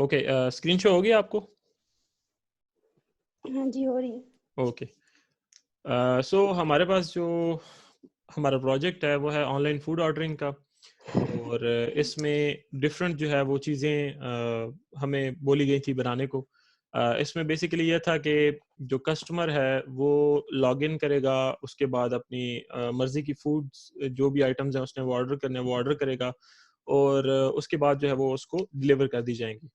Okay, screen show होगी आपको? हाँ जी, हो रही है। ओके। सो हमारे पास जो हमारा प्रोजेक्ट है वो है ऑनलाइन फूड ऑर्डरिंग का। और इसमें डिफरेंट जो है वो चीज़ें हमें बोली गई थी बनाने को। इसमें बेसिकली ये था कि जो कस्टमर है वो लॉग इन करेगा, उसके बाद अपनी मर्ज़ी की फूड्स जो भी आइटम्स हैं उसने वो ऑर्डर करने हैं वो ऑर्डर करेगा, और उसके बाद जो है वो उसको डिलीवर कर दी जाएंगी।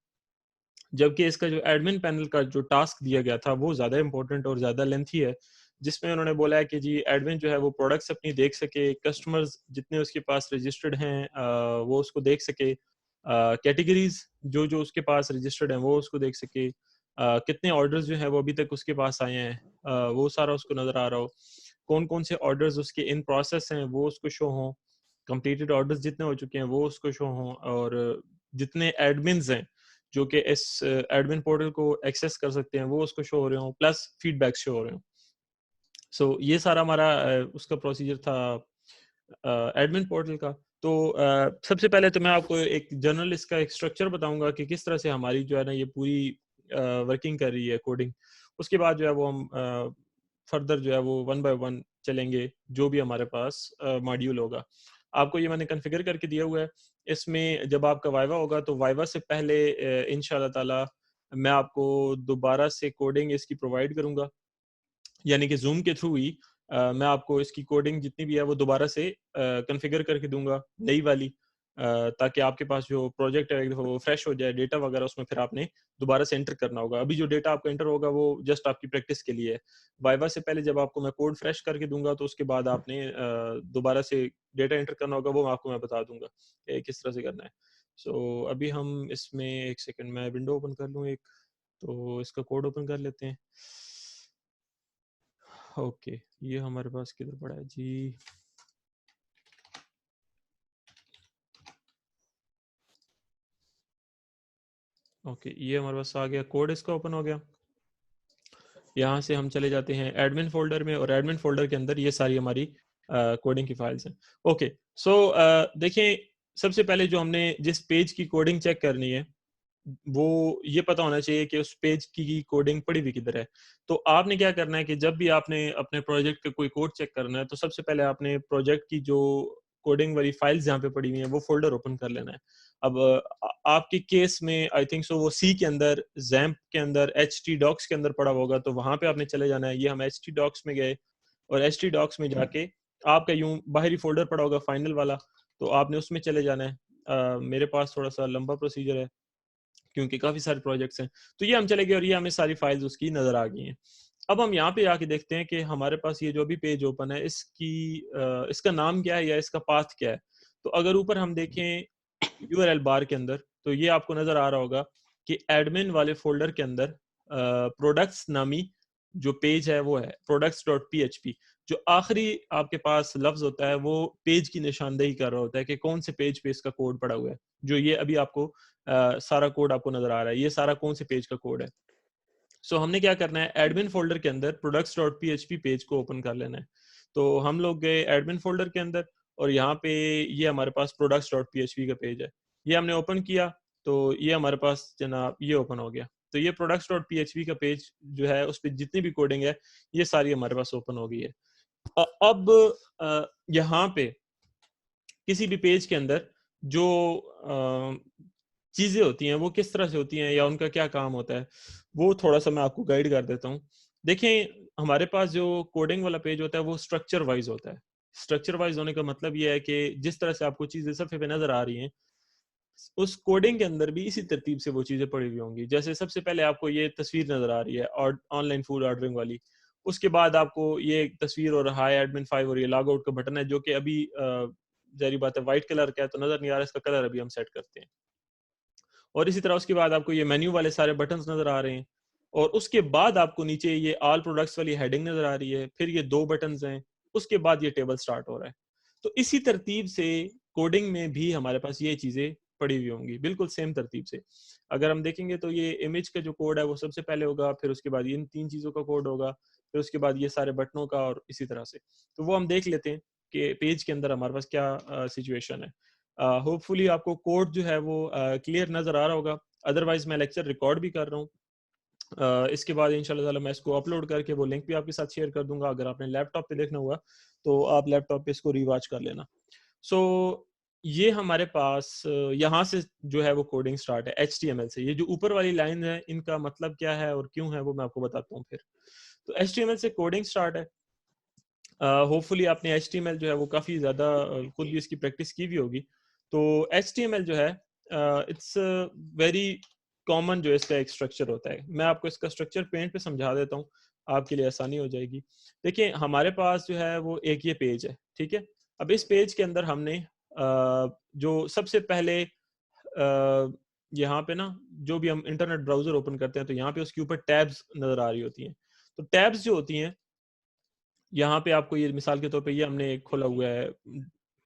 जबकि इसका जो एडमिन पैनल का जो टास्क दिया गया था वो ज़्यादा इंपॉर्टेंट और ज़्यादा लेंथी है, जिसमें उन्होंने बोला है कि जी एडमिन जो है वो प्रोडक्ट्स अपनी देख सके, कस्टमर्स जितने उसके पास रजिस्टर्ड हैं वो उसको देख सके, कैटेगरीज जो जो उसके पास रजिस्टर्ड हैं वो उसको देख सके, कितने ऑर्डर्स जो हैं वो अभी तक उसके पास आए हैं वो सारा उसको नज़र आ रहा हो, कौन कौन से ऑर्डर्स उसके इन प्रोसेस हैं वो उसको शो हों, कंप्लीटेड ऑर्डर्स जितने हो चुके हैं वो उसको शो हों, और जितने एडमिन्स हैं जो कि इस एडमिन पोर्टल को एक्सेस कर सकते हैं वो उसको शो हो रहे हों, प्लस फीडबैक शो हो रहे हों। सो ये सारा हमारा उसका प्रोसीजर था एडमिन पोर्टल का। तो सबसे पहले तो मैं आपको एक जनरल इसका एक स्ट्रक्चर बताऊंगा कि किस तरह से हमारी जो है ना ये पूरी वर्किंग कर रही है कोडिंग। उसके बाद जो है वो हम फर्दर जो है वो वन बाय वन चलेंगे, जो भी हमारे पास मॉड्यूल होगा। आपको ये मैंने कॉन्फ़िगर करके दिया हुआ है। इसमें जब आपका वाइवा होगा तो वाइवा से पहले इंशाल्लाह ताला मैं आपको दोबारा से कोडिंग इसकी प्रोवाइड करूँगा, यानी कि ज़ूम के थ्रू ही मैं आपको इसकी कोडिंग जितनी भी है वो दोबारा से कॉन्फ़िगर करके दूँगा, नई वाली, ताकि आपके पास जो प्रोजेक्ट है वो फ्रेश हो जाए, डेटा वगैरह उसमें फिर आपने दोबारा से एंटर करना होगा। अभी जो डेटा आपका एंटर होगा वो जस्ट आपकी प्रैक्टिस के लिए है। वाइवा से पहले जब आपको मैं कोड फ्रेश करके दूँगा तो उसके बाद आपने दोबारा से डेटा एंटर करना होगा, वो आपको मैं बता दूँगा कि किस तरह से करना है। सो अभी हम इसमें 1 सेकंड मैं विंडो ओपन कर लूँ एक, तो इसका कोड ओपन कर लेते हैं। ओके, ये हमारे पास किधर पड़ा है जी? ओके, ये हमारे पास आ गया, कोड इसका ओपन हो गया। यहाँ से हम चले जाते हैं एडमिन फोल्डर में, और एडमिन फोल्डर के अंदर ये सारी हमारी कोडिंग की फाइल्स हैं। ओके, सो देखें, सबसे पहले जो हमने जिस पेज की कोडिंग चेक करनी है वो ये पता होना चाहिए कि उस पेज की कोडिंग पड़ी हुई किधर है। तो आपने क्या करना है कि जब भी आपने अपने प्रोजेक्ट का कोई कोड चेक करना है तो सबसे पहले आपने प्रोजेक्ट की जो कोडिंग वाली फाइल्स जहाँ पे पड़ी हुई हैं वो फ़ोल्डर ओपन कर लेना है। अब आपके केस में आई थिंक सो वो सी के अंदर, ज़ैम्प के अंदर, एचटीडॉक्स के अंदर पड़ा होगा, तो वहाँ पे आपने चले जाना है। ये हम एचटीडॉक्स में गए, और एचटीडॉक्स में जाके आपका यूँ बाहरी फ़ोल्डर पड़ा होगा फाइनल वाला, तो आपने उसमें चले जाना है। मेरे पास थोड़ा-सा लंबा प्रोसीजर है क्योंकि काफ़ी सारे प्रोजेक्ट्स हैं। तो ये हम चले गए और ये हमें सारी फाइल्स उसकी नज़र आ गई हैं। अब हम यहाँ पे आके देखते हैं कि हमारे पास ये जो भी पेज ओपन है इसका नाम क्या है या इसका पाथ क्या है? तो अगर ऊपर हम देखें यूआरएल बार के अंदर, तो ये आपको नज़र आ रहा होगा कि एडमिन वाले फ़ोल्डर के अंदर प्रोडक्ट्स नामी जो पेज है वो है products.php। जो आखिरी आपके पास लफ्ज़ होता है वो पेज की निशानदेही कर रहा होता है कि कौन से पेज पे इसका कोड पड़ा हुआ है। जो ये अभी आपको सारा कोड आपको नज़र आ रहा है, ये सारा कौन से पेज का कोड है। सो हमने क्या करना है, एडमिन फ़ोल्डर के अंदर products.php पेज को ओपन कर लेना है। तो हम लोग गए एडमिन फ़ोल्डर के अंदर, और यहाँ पे ये हमारे पास products.php का पेज है। ये हमने ओपन किया, तो ये हमारे पास जनाब ये ओपन हो गया। तो ये products.php का पेज जो है उस पे जितनी भी कोडिंग है, ये सारी हमारे पास ओपन हो गई है। अब यहाँ पे किसी भी पेज के अंदर जो चीज़ें होती हैं वो किस तरह से होती हैं या उनका क्या काम होता है, वो थोड़ा-सा मैं आपको गाइड कर देता हूँ। देखें, हमारे पास जो कोडिंग वाला पेज होता है वो स्ट्रक्चर वाइज़ होता है। स्ट्रक्चर वाइज़ होने का मतलब ये है कि जिस तरह से आपको चीज़ें सफ़े पे नज़र आ रही हैं, उस कोडिंग के अंदर भी इसी तरतीब से वो चीज़ें पड़ी हुई होंगी। जैसे सबसे पहले आपको ये तस्वीर नज़र आ रही है और ऑनलाइन फूड ऑर्डरिंग वाली। उसके बाद आपको ये एक तस्वीर और हाय एडमिन 5 और ये लॉग आउट का बटन है जो कि अभी ज़ाहिर बात है व्हाइट कलर का है तो नज़र नहीं आ रहा है, इसका कलर अभी हम सेट करते हैं। और इसी तरह उसके बाद आपको ये मेन्यू वाले सारे बटन्स नज़र आ रहे हैं, और उसके बाद आपको नीचे ये ऑल प्रोडक्ट्स वाली हेडिंग नज़र आ रही है, फिर ये 2 बटन्स हैं, उसके बाद ये टेबल स्टार्ट हो रहा है। तो इसी तरतीब से कोडिंग में भी हमारे पास ये चीज़ें पड़ी हुई होंगी, बिल्कुल सेम तरतीब से। अगर हम देखेंगे तो ये इमेज का जो कोड है वो सबसे पहले होगा, फिर उसके बाद इन 3 चीज़ों का कोड होगा, फिर उसके बाद ये सारे बटनों का, और इसी तरह से। तो वो हम देख लेते हैं कि पेज के अंदर हमारे पास क्या सिचुएशन है। होपफुली आपको कोड जो है वो क्लियर नज़र आ रहा होगा। अदरवाइज मैं लेक्चर रिकॉर्ड भी कर रहा हूँ। इसके बाद इंशाल्लाह ताला मैं इसको अपलोड करके वो लिंक भी आपके साथ शेयर कर दूंगा। अगर आपने लैपटॉप पे देखना हुआ तो आप लैपटॉप पे इसको रिवॉच कर लेना। सो ये हमारे पास यहाँ से जो है वो कोडिंग स्टार्ट है HTML से। ये जो ऊपर वाली लाइन है इनका मतलब क्या है और क्यों है वो मैं आपको बताता हूँ फिर। तो HTML से कोडिंग स्टार्ट है। होपफुली आपने HTML जो है वो काफ़ी ज़्यादा खुद भी इसकी प्रैक्टिस की भी होगी। तो HTML जो है इट्स वेरी कॉमन जो इसका एक स्ट्रक्चर होता है। मैं आपको इसका स्ट्रक्चर पेंट पे समझा देता हूँ, आपके लिए आसानी हो जाएगी। देखिए हमारे पास जो है वो एक ये पेज है, ठीक है? अब इस पेज के अंदर हमने जो सबसे पहले यहाँ पे ना जो भी हम इंटरनेट ब्राउज़र ओपन करते हैं तो यहाँ पे उसके ऊपर टैब्स नज़र आ रही होती हैं। तो टैब्स जो होती हैं यहाँ पे आपको ये मिसाल के तौर पे ये हमने एक खोला हुआ है,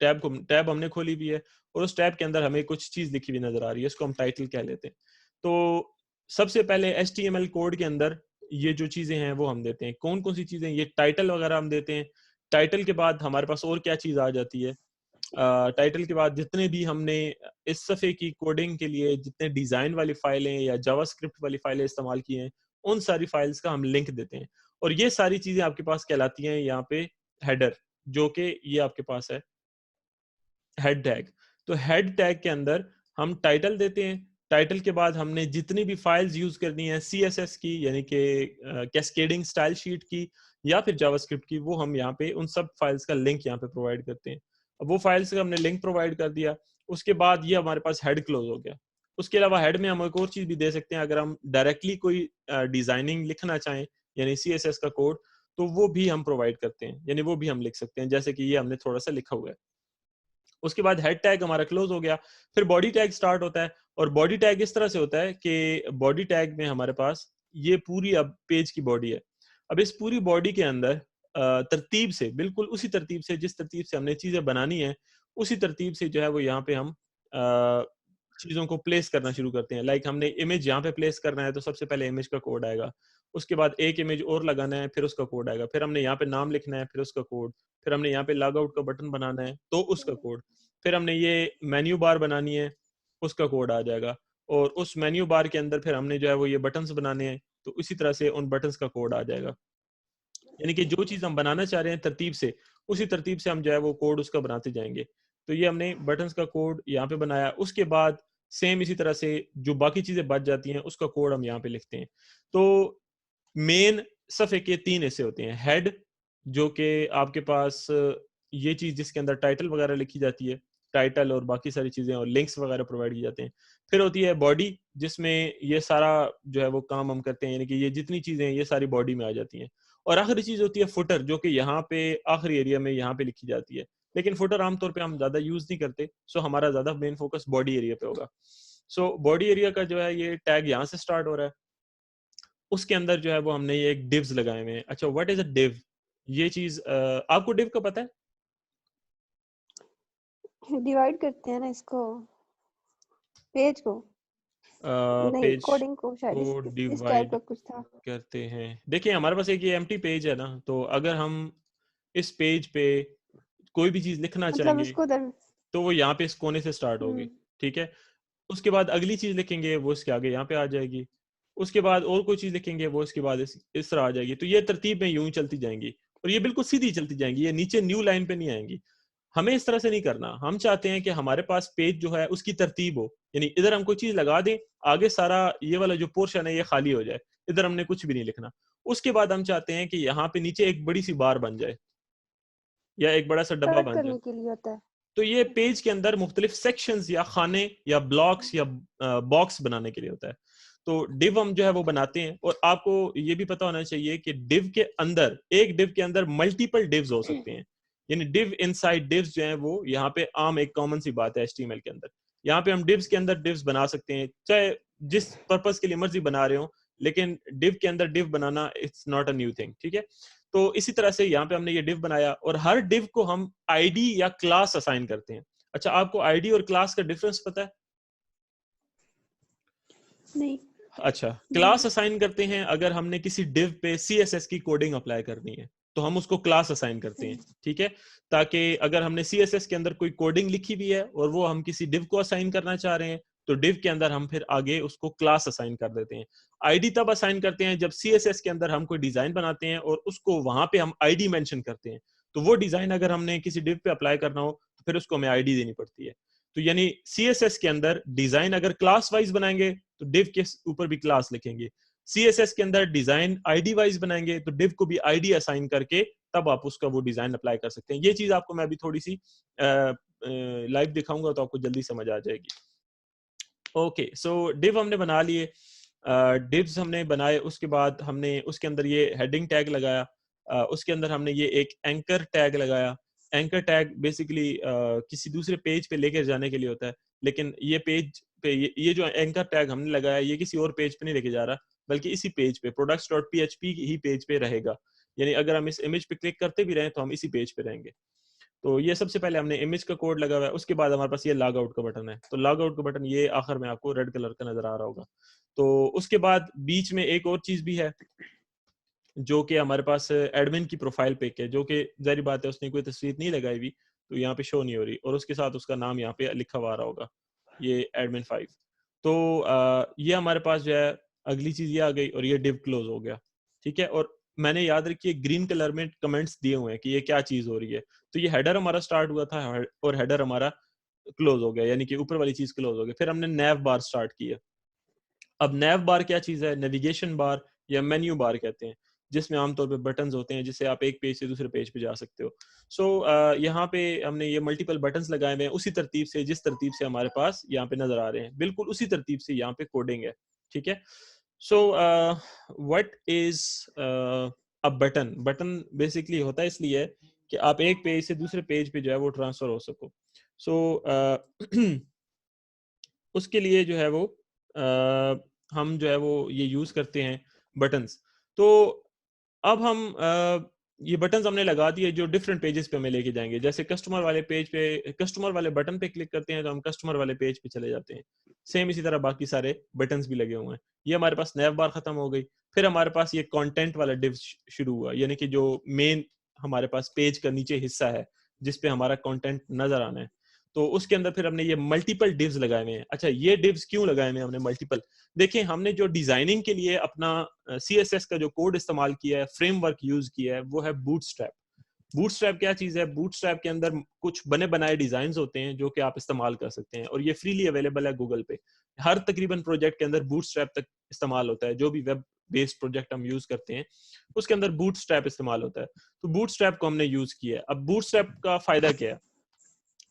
टैब हमने खोली हुई है और उस टैब के अंदर हमें कुछ चीज़ लिखी हुई नज़र आ रही है, इसको हम टाइटल कह लेते हैं। तो सबसे पहले HTML कोड के अंदर ये जो चीज़ें हैं वो हम देते हैं। कौन-कौन सी चीज़ें, ये टाइटल वगैरह हम देते हैं। टाइटल के बाद हमारे पास और क्या चीज़ आ जाती है, टाइटल के बाद जितने भी हमने इस सफ़े की कोडिंग के लिए जितने डिज़ाइन वाली फाइलें या जावास्क्रिप्ट वाली फाइलें इस्तेमाल की हैं, उन सारी फाइल्स का हम लिंक देते हैं। और ये सारी चीज़ें आपके पास कहलाती हैं यहाँ पे हेडर, जो कि ये आपके पास है हेड टैग। तो हेड टैग के अंदर हम टाइटल देते हैं। टाइटल के बाद हमने जितनी भी फाइल्स यूज़ करनी है CSS की, यानी कि कैस्केडिंग स्टाइल शीट की या फिर जावास्क्रिप्ट की, वो हम यहाँ पे उन सब फाइल्स का लिंक यहाँ पे प्रोवाइड करते हैं। अब वो फाइल्स का हमने लिंक प्रोवाइड कर दिया, उसके बाद ये हमारे पास हेड क्लोज हो गया। उसके अलावा हेड में हम एक और चीज़ भी दे सकते हैं, अगर हम डायरेक्टली कोई डिज़ाइनिंग लिखना चाहें यानी CSS का कोड, तो वो भी हम प्रोवाइड करते हैं, यानी वो भी हम लिख सकते हैं, जैसे कि ये हमने थोड़ा-सा लिखा हुआ है। उसके बाद हेड टैग हमारा क्लोज हो गया, फिर बॉडी टैग स्टार्ट होता है और बॉडी टैग इस तरह से होता है कि बॉडी टैग में हमारे पास ये पूरी अब पेज की बॉडी है। अब इस पूरी बॉडी के अंदर तरतीब से, बिल्कुल उसी तरतीब से जिस तरतीब से हमने चीज़ें बनानी है, उसी तरतीब से जो है वो यहाँ पे हम चीज़ों को प्लेस करना शुरू करते हैं। लाइक हमने इमेज यहाँ पे प्लेस करना है तो सबसे पहले इमेज का कोड आएगा। उसके बाद एक इमेज और लगाना है, फिर उसका कोड आएगा। फिर हमने यहाँ पे नाम लिखना है, फिर उसका कोड। फिर हमने यहाँ पे लॉग आउट का बटन बनाना है, तो उसका कोड। फिर हमने ये मेन्यू बार बनानी है, उसका कोड आ जाएगा। और उस मेन्यू बार के अंदर फिर हमने जो है वो ये बटन्स बनाने हैं, तो इसी तरह से उन बटन्स का कोड आ जाएगा। यानी कि जो चीज़ हम बनाना चाह रहे हैं तरतीब से, उसी तरतीब से हम जो है वो कोड उसका बनाते जाएँगे। तो ये हमने बटन्स का कोड यहाँ पे बनाया, उसके बाद सेम इसी तरह से जो बाकी चीज़ें बच जाती हैं, उसका कोड हम यहाँ पे लिखते हैं। तो मेन सफ़े के 3 हिस्से होते हैं। हेड, जो कि आपके पास ये चीज़ जिसके अंदर टाइटल वगैरह लिखी जाती है, टाइटल और बाकी सारी चीज़ें और लिंक्स वगैरह प्रोवाइड किए जाते हैं। फिर होती है बॉडी, जिसमें ये सारा जो है वो काम हम करते हैं, यानी कि ये जितनी चीज़ें हैं, ये सारी बॉडी में आ जाती हैं। और आखिरी चीज़ होती है फुटर, जो कि यहाँ पे आखिरी एरिया में यहाँ पे लिखी जाती है। लेकिन फुटर आमतौर पे हम ज़्यादा यूज़ नहीं करते, सो हमारा ज़्यादा मेन फोकस बॉडी एरिया पे होगा। सो बॉडी एरिया का जो है ये टैग यहाँ से स्टार्ट हो रहा है। उसके अंदर जो है वो हमने ये एक डिव्स लगाए हुए हैं। अच्छा, व्हाट इज़ अ डिव? ये चीज़ आपको डिव का पता है? डिवाइड करते हैं ना इसको, पेज को। नहीं, पेज कोडिंग को शायद को इस टाइप डिवाइड का कुछ था। करते हैं। देखिए हमारे पास एक ये एम्प्टी पेज है ना, तो अगर हम इस पेज पे कोई भी चीज़ लिखना मतलब चाहेंगे, उसको तो वो यहाँ पे इस कोने से स्टार्ट होगी, हम्म, ठीक है? उसके बाद अगली चीज़ लिखेंगे वो इसके आगे यहाँ पे आ जाएगी। उसके बाद और कोई चीज़ लिखेंगे वो इसके बाद इस तरह आ जाएगी। तो ये तरतीब में यूँ ही चलती जाएँगी और ये बिल्कुल सीधी चलती जाएँगी, ये नीचे न्यू लाइन पे नहीं आएँगी। हमें इस तरह से नहीं करना। हम चाहते हैं कि हमारे पास पेज जो है उसकी तरतीब हो। यानी इधर हम कोई चीज़ लगा दें, आगे सारा ये वाला जो पोर्शन है ये खाली हो जाए। इधर हमने कुछ भी नहीं लिखना। उसके बाद हम चाहते हैं कि यहाँ पे नीचे एक बड़ी-सी बार बन जाए या एक बड़ा-सा डब्बा सर्ट बन जाए। करने के लिए होता है। तो ये पेज के अंदर मुख्तलिफ सेक्शंस या खाने या ब्लॉक्स या बॉक्स बनाने के लिए होता है। तो डिव हम जो है वो बनाते हैं और आपको ये भी पता होना चाहिए कि डिव के अंदर, एक डिव के अंदर मल्टीपल डिव्स हो सकते हैं। यानी डिव इनसाइड डिव्स जो है वो यहाँ पे आम एक कॉमन सी बात है एचटीएमएल के अंदर। यहाँ पे हम डिव्स के अंदर डिव्स बना सकते हैं, चाहे जिस पर्पस के लिए मर्जी बना रहे हो, लेकिन डिव के अंदर div banana it's not a new thing, ठीक है? तो इसी तरह से यहाँ पे हमने ये डिव बनाया और हर डिव को हम आईडी या क्लास असाइन करते हैं। अच्छा, आपको आईडी और क्लास का डिफरेंस पता है? नहीं। अच्छा, क्लास असाइन करते हैं अगर हमने किसी डिव पे सीएसएस की कोडिंग अप्लाई करनी है, तो हम उसको क्लास असाइन करते हैं, ठीक है? ताकि अगर हमने सीएसएस के अंदर कोई कोडिंग लिखी हुई है और वो हम किसी डिव को असाइन करना चाह रहे हैं, तो div के अंदर हम फिर आगे उसको क्लास असाइन कर देते हैं। id तब असाइन करते हैं जब css के अंदर हम कोई डिजाइन बनाते हैं और उसको वहां पे हम id मेंशन करते हैं, तो वो डिजाइन अगर हमने किसी div पे अप्लाई करना हो तो फिर उसको हमें id देनी पड़ती है। तो यानी css के अंदर डिजाइन अगर क्लास वाइज बनाएंगे तो div के ऊपर भी क्लास लिखेंगे, css के अंदर डिजाइन id वाइज बनाएंगे तो div को भी id असाइन करके तब आप उसका वो डिजाइन अप्लाई कर सकते हैं। ये चीज आपको मैं अभी थोड़ी सी लाइव दिखाऊंगा तो आपको जल्दी समझ आ जाएगी। ओके, सो div हमने बना लिए, divs हमने बनाए, उसके बाद हमने उसके अंदर ये हेडिंग टैग लगाया, उसके अंदर हमने ये एक एंकर टैग लगाया। एंकर टैग बेसिकली किसी दूसरे पेज पे लेके जाने के लिए होता है, लेकिन ये पेज पे ये जो एंकर टैग हमने लगाया ये किसी और पेज पे नहीं लेके जा रहा, बल्कि इसी पेज पे products.php ही पेज पे रहेगा। यानी अगर हम इस इमेज पे क्लिक करते भी रहें तो हम इसी पेज पे रहेंगे। तो ये सबसे पहले हमने इमेज का कोड लगा हुआ है, उसके बाद हमारे पास ये लॉग आउट का बटन है। तो लॉग आउट का बटन ये आखिर में आपको रेड कलर का नजर आ रहा होगा। तो उसके बाद बीच में एक और चीज भी है जो कि हमारे पास एडमिन की प्रोफाइल पिक है, जो कि जारी बात है उसने कोई तस्वीर नहीं लगाई हुई तो यहाँ पे शो नहीं हो रही, और उसके साथ उसका नाम यहाँ पे लिखा हुआ आ रहा होगा, ये एडमिन 5। तो ये हमारे पास जो है अगली चीज ये आ गई और ये डिव क्लोज हो गया। ठीक है, और मैंने याद रखिए ग्रीन कलर में कमेंट्स दिए हुए हैं कि ये क्या चीज हो रही है। तो ये हेडर हमारा स्टार्ट हुआ था और हेडर हमारा क्लोज हो गया, यानी कि ऊपर वाली चीज क्लोज हो गई। फिर हमने नैव बार स्टार्ट किया। अब नैव बार क्या चीज है? नेविगेशन बार या मेन्यू बार कहते हैं, जिसमें आमतौर पे बटन्स होते हैं जिससे आप एक पेज से दूसरे पेज पे जा सकते हो। सो यहाँ पे हमने ये मल्टीपल बटन्स लगाए हुए हैं उसी तरतीब से जिस तरतीब से हमारे पास यहाँ पे नजर आ रहे हैं, बिल्कुल उसी तरतीब से यहाँ पे कोडिंग है। ठीक है, so what is a button? Button basically होता है इसलिए कि आप एक पेज से दूसरे पेज पे जो है वो ट्रांसफर हो सको। सो उसके लिए जो है वो हम जो है वो ये यूज करते हैं बटन्स। तो अब हम ये बटन्स हमने लगा दिए जो डिफरेंट पेजेस पे हमें लेके जाएंगे। जैसे कस्टमर वाले पेज पे, कस्टमर वाले बटन पे क्लिक करते हैं तो हम कस्टमर वाले पेज पे चले जाते हैं। सेम इसी तरह बाकी सारे बटन्स भी लगे हुए हैं। ये हमारे पास नैव बार खत्म हो गई। फिर हमारे पास ये कंटेंट वाला डिव शुरू हुआ, यानी कि जो मेन हमारे पास पेज का नीचे हिस्सा है जिसपे हमारा कंटेंट नजर आना है। तो उसके अंदर फिर हमने ये मल्टीपल डिव्स लगाए हुए हैं। अच्छा, ये डिव्स क्यों लगाए हुए हैं हमने मल्टीपल? देखिए, हमने जो डिजाइनिंग के लिए अपना CSS का जो कोड इस्तेमाल किया है, फ्रेमवर्क यूज किया है, वो है बूटस्ट्रैप। बूटस्ट्रैप क्या चीज है? बूटस्ट्रैप के अंदर कुछ बने बनाए डिजाइन होते हैं जो कि आप इस्तेमाल कर सकते हैं, और ये फ्रीली अवेलेबल है गूगल पे। हर तकरीबन प्रोजेक्ट के अंदर बूटस्ट्रैप तक इस्तेमाल होता है। जो भी वेब बेस्ड प्रोजेक्ट हम यूज करते हैं उसके अंदर बूटस्ट्रैप इस्तेमाल होता है। तो बूटस्ट्रैप को हमने यूज किया है। अब बूटस्ट्रैप का फायदा क्या है?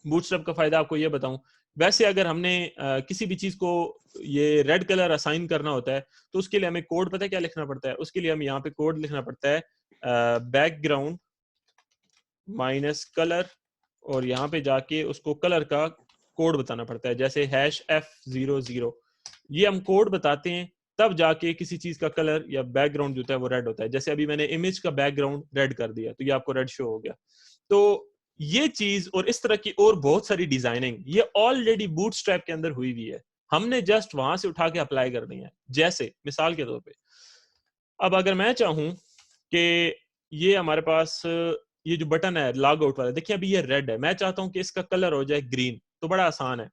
बूटस्ट्रैप का फायदा आपको ये बताऊं, वैसे अगर हमने किसी भी चीज को ये रेड कलर असाइन करना होता है तो उसके लिए हमें कोड पता है क्या लिखना पड़ता है? उसके लिए हमें यहाँ पे कोड लिखना पड़ता है बैकग्राउंड माइनस कलर, और यहाँ पे जाके उसको कलर का कोड बताना पड़ता है, जैसे #F00। ये हम कोड बताते हैं तब जाके किसी चीज का कलर या बैकग्राउंड जो है वो रेड होता है। जैसे अभी मैंने इमेज का बैकग्राउंड रेड कर दिया तो ये आपको रेड शो हो गया। तो ये चीज और इस तरह की और बहुत सारी डिजाइनिंग ये ऑलरेडी बूटस्ट्रैप के अंदर हुई हुई है, हमने जस्ट वहां से उठा के अप्लाई करनी है। जैसे मिसाल के तौर पे, अब अगर मैं चाहूं कि ये हमारे पास ये जो बटन है लॉग आउट वाला, देखिए अभी ये रेड है, मैं चाहता हूं कि इसका कलर हो जाए ग्रीन। तो बड़ा आसान है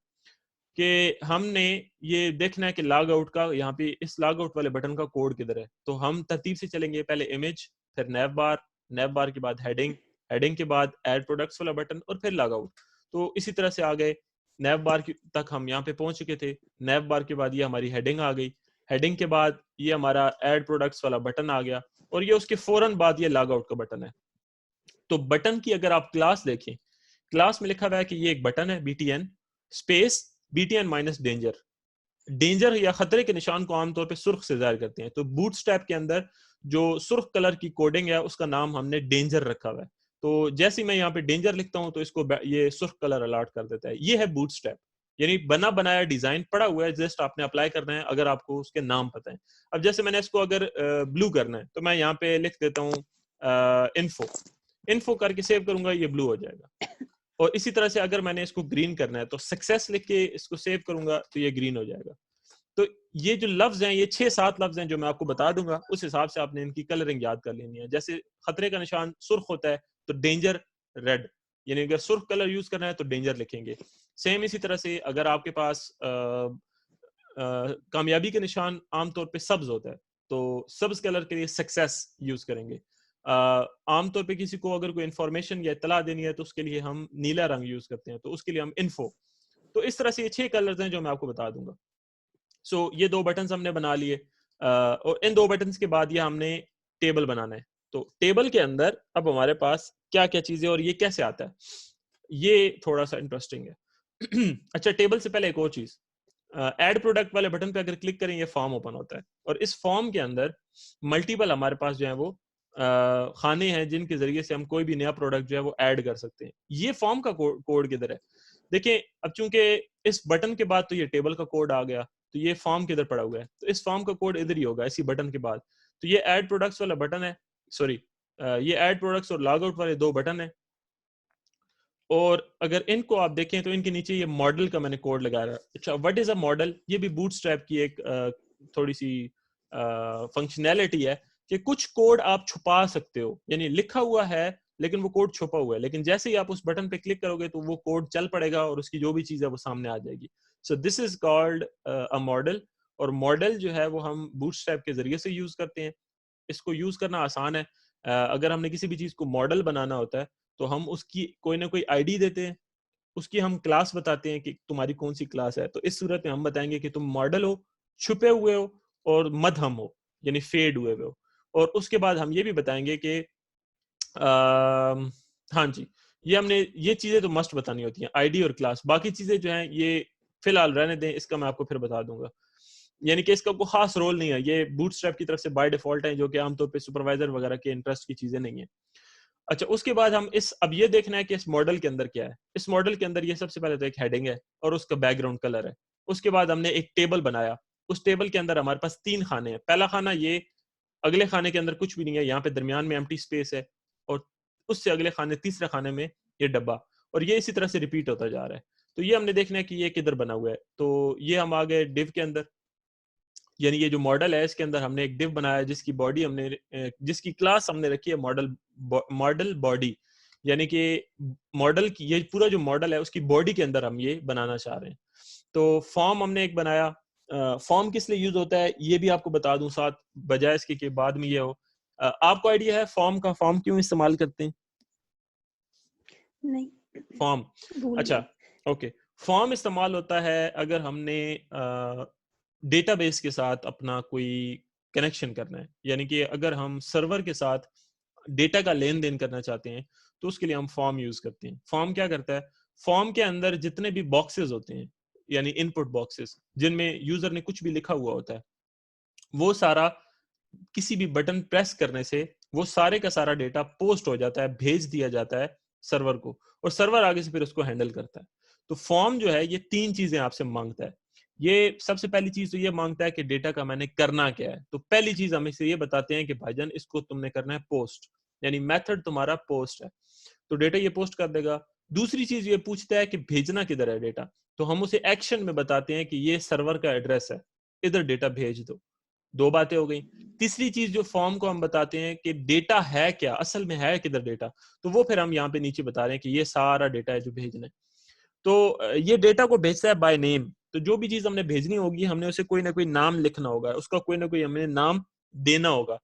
कि हमने ये देखना है कि लॉग आउट का यहाँ पे इस लॉग आउट वाले बटन का कोड किधर है। तो हम तरतीब से चलेंगे, पहले इमेज, फिर नैव बार के बाद हेडिंग, हेडिंग के बाद ऐड प्रोडक्ट्स वाला बटन, और फिर लॉग आउट। तो इसी तरह से आ गए नैव बार तक हम यहाँ पे पहुंच चुके थे। नैव बार के बाद ये हमारी हेडिंग आ गई, हेडिंग के बाद ये हमारा ऐड प्रोडक्ट्स वाला बटन आ गया, और ये उसके फौरन बाद ये लॉग आउट का बटन है। तो बटन की अगर आप क्लास देखें, क्लास में लिखा हुआ है कि ये एक बटन है BTN space BTN minus danger. Danger या खतरे के निशान को आमतौर पे सुर्ख से जाहिर करते हैं। तो बूटस्ट्रैप के अंदर जो सुर्ख कलर की कोडिंग है उसका नाम हमने डेंजर रखा हुआ है। तो जैसे मैं यहाँ पे डेंजर लिखता हूँ तो इसको ये सुर्ख कलर अलर्ट कर देता है। ये है बूटस्ट्रैप, यानी बना बनाया डिजाइन पड़ा हुआ है, जस्ट आपने अप्लाई करना है अगर आपको उसके नाम पता है। अब जैसे मैंने इसको अगर ब्लू करना है तो मैं यहाँ पे लिख देता हूँ इन्फो करके सेव करूंगा, ये ब्लू हो जाएगा। और इसी तरह से अगर मैंने इसको ग्रीन करना है तो सक्सेस लिख के इसको सेव करूंगा तो ये ग्रीन हो जाएगा। तो ये जो लफ्ज हैं, ये 6-7 लफ्ज हैं जो मैं आपको बता दूंगा, उस हिसाब से आपने इनकी कलरिंग याद कर लेनी है। जैसे खतरे का निशान सुर्ख होता है तो डेंजर रेड, यानी अगर सुर्ख कलर यूज करना है तो डेंजर लिखेंगे। सेम इसी तरह से अगर आपके पास कामयाबी के निशान आमतौर पे सब्ज होता है, तो सब्ज कलर के लिए सक्सेस यूज करेंगे। आमतौर पे किसी को अगर कोई इंफॉर्मेशन या इत्तला देनी है तो उसके लिए हम नीला रंग यूज करते हैं, तो उसके लिए हम इन्फो। तो इस तरह से ये 6 कलर्स हैं जो मैं आपको बता दूंगा। सो ये 2 बटन्स हमने बना लिए, और इन 2 बटन्स के बाद ये हमने टेबल बनाना है। तो टेबल के अंदर अब हमारे पास क्या क्या चीजें और ये कैसे आता है, ये थोड़ा सा इंटरेस्टिंग है। अच्छा, टेबल से पहले एक और चीज, ऐड प्रोडक्ट वाले बटन पे अगर क्लिक करें ये फॉर्म ओपन होता है, और इस फॉर्म के अंदर मल्टीपल हमारे पास जो है वो खाने हैं जिनके जरिए से हम कोई भी नया प्रोडक्ट जो है वो ऐड कर सकते हैं। ये फॉर्म का कोड किधर है? देखिए, अब चूंकि इस बटन के बाद तो ये टेबल का कोड आ गया, तो ये फॉर्म किधर पड़ा हुआ है? तो इस फॉर्म का कोड इधर ही होगा, इसी बटन के बाद। तो ये ऐड प्रोडक्ट्स वाला बटन है, सॉरी, ये ऐड प्रोडक्ट्स और लॉग आउट वाले 2 बटन है। और अगर इनको आप देखें तो इनके नीचे ये मॉडल का मैंने कोड लगाया है। अच्छा, व्हाट इज अ मॉडल? ये भी बूटस्ट्रैप की एक थोड़ी सी फंक्शनैलिटी है कि कुछ कोड आप छुपा सकते हो, यानी लिखा हुआ है लेकिन वो कोड छुपा हुआ है, लेकिन जैसे ही आप उस बटन पे क्लिक करोगे तो वो कोड चल पड़ेगा और उसकी जो भी चीज है वो सामने आ जाएगी। So this is called a model. और मॉडल जो है वो हम बूटस्ट्रैप के जरिए से यूज करते हैं। इसको यूज करना आसान है। अगर हमने किसी भी चीज को मॉडल बनाना होता है तो हम उसकी कोई ना कोई आईडी देते हैं, उसकी हम क्लास बताते हैं कि तुम्हारी कौन सी क्लास है। तो इस सूरत में हम बताएंगे कि तुम मॉडल हो, छुपे हुए हो और मध्यम हो, यानी फेड हुए हो। और उसके बाद हम ये भी बताएंगे कि हाँ जी, ये हमने ये चीजें तो मस्ट बतानी होती हैं, आईडी और क्लास। बाकी चीजें जो हैं ये फिलहाल रहने दें, इसका मैं आपको फिर बता दूंगा। यानी कि इसका कोई खास रोल नहीं है, ये बूटस्ट्रैप की तरफ से बाय डिफॉल्ट है, जो कि आमतौर पे सुपरवाइजर वगैरह के इंटरेस्ट की चीजें नहीं है। अच्छा, उसके बाद हम अब ये देखना है कि इस मॉडल के अंदर क्या है। इस मॉडल के अंदर ये सबसे पहले तो एक हेडिंग है और उसका बैकग्राउंड कलर है। उसके बाद हमने एक टेबल बनाया, उस टेबल के अंदर हमारे पास 3 खाने हैं। पहला खाना ये, अगले खाने के अंदर कुछ भी नहीं है, यहाँ पे दरमियान में एम्प्टी स्पेस है, और उससे अगले खाने, तीसरे खाने में ये डब्बा, और ये इसी तरह से रिपीट होता जा रहा है। तो ये हमने देखना है कि ये किधर बना हुआ है। तो ये हम आ गए डिव के अंदर, यानी ये जो मॉडल है इसके अंदर हमने एक डिव बनाया जिसकी बॉडी हमने जिसकी क्लास हमने रखी है मॉडल बॉडी, यानी कि मॉडल की ये पूरा जो मॉडल है उसकी बॉडी के अंदर हम ये बनाना चाह रहे हैं। तो फॉर्म हमने एक बनाया। फॉर्म किस लिए यूज होता है ये भी आपको बता दूं साथ, बजाय इसके कि बाद में ये हो। आपको आइडिया है फॉर्म का? फॉर्म क्यों इस्तेमाल करते हैं नहीं, फॉर्म? भूल अच्छा, गई। ओके। फॉर्म इस्तेमाल होता है अगर हमने डेटाबेस के साथ अपना कोई कनेक्शन करना है, यानी कि अगर हम सर्वर के साथ डेटा का लेन देन करना चाहते हैं तो उसके लिए हम फॉर्म यूज करते हैं। फॉर्म क्या करता है? फॉर्म के अंदर जितने भी बॉक्सेस होते हैं, यानी इनपुट बॉक्सेस, जिनमें यूजर ने कुछ भी लिखा हुआ होता है, वो सारा किसी भी बटन प्रेस करने से वो सारे का सारा डेटा पोस्ट हो जाता है, भेज दिया जाता है सर्वर को, और सर्वर आगे से फिर उसको हैंडल करता है। तो फॉर्म जो है ये 3 चीजें आपसे मांगता है। ये सबसे पहली चीज तो ये मांगता है कि डेटा का मैंने करना क्या है। तो पहली चीज हम इसे ये बताते हैं कि भाईजान इसको तुमने करना है पोस्ट, यानी मेथड तुम्हारा पोस्ट है, तो डेटा ये पोस्ट कर देगा। दूसरी चीज ये पूछता है कि भेजना किधर है डेटा, तो हम उसे एक्शन में बताते हैं कि ये सर्वर का एड्रेस है, इधर डेटा भेज दो। 2 बातें हो गई। तीसरी चीज जो फॉर्म को हम बताते हैं कि डेटा है क्या, असल में है किधर डेटा, तो वो फिर हम यहाँ पे नीचे बता रहे हैं कि ये सारा डेटा है जो भेजना है। तो ये डेटा को भेजता है बाय नेम। तो जो भी चीज हमने भेजनी होगी हमने उसे कोई ना कोई नाम लिखना होगा, उसका कोई ना कोई हमें नाम देना होगा।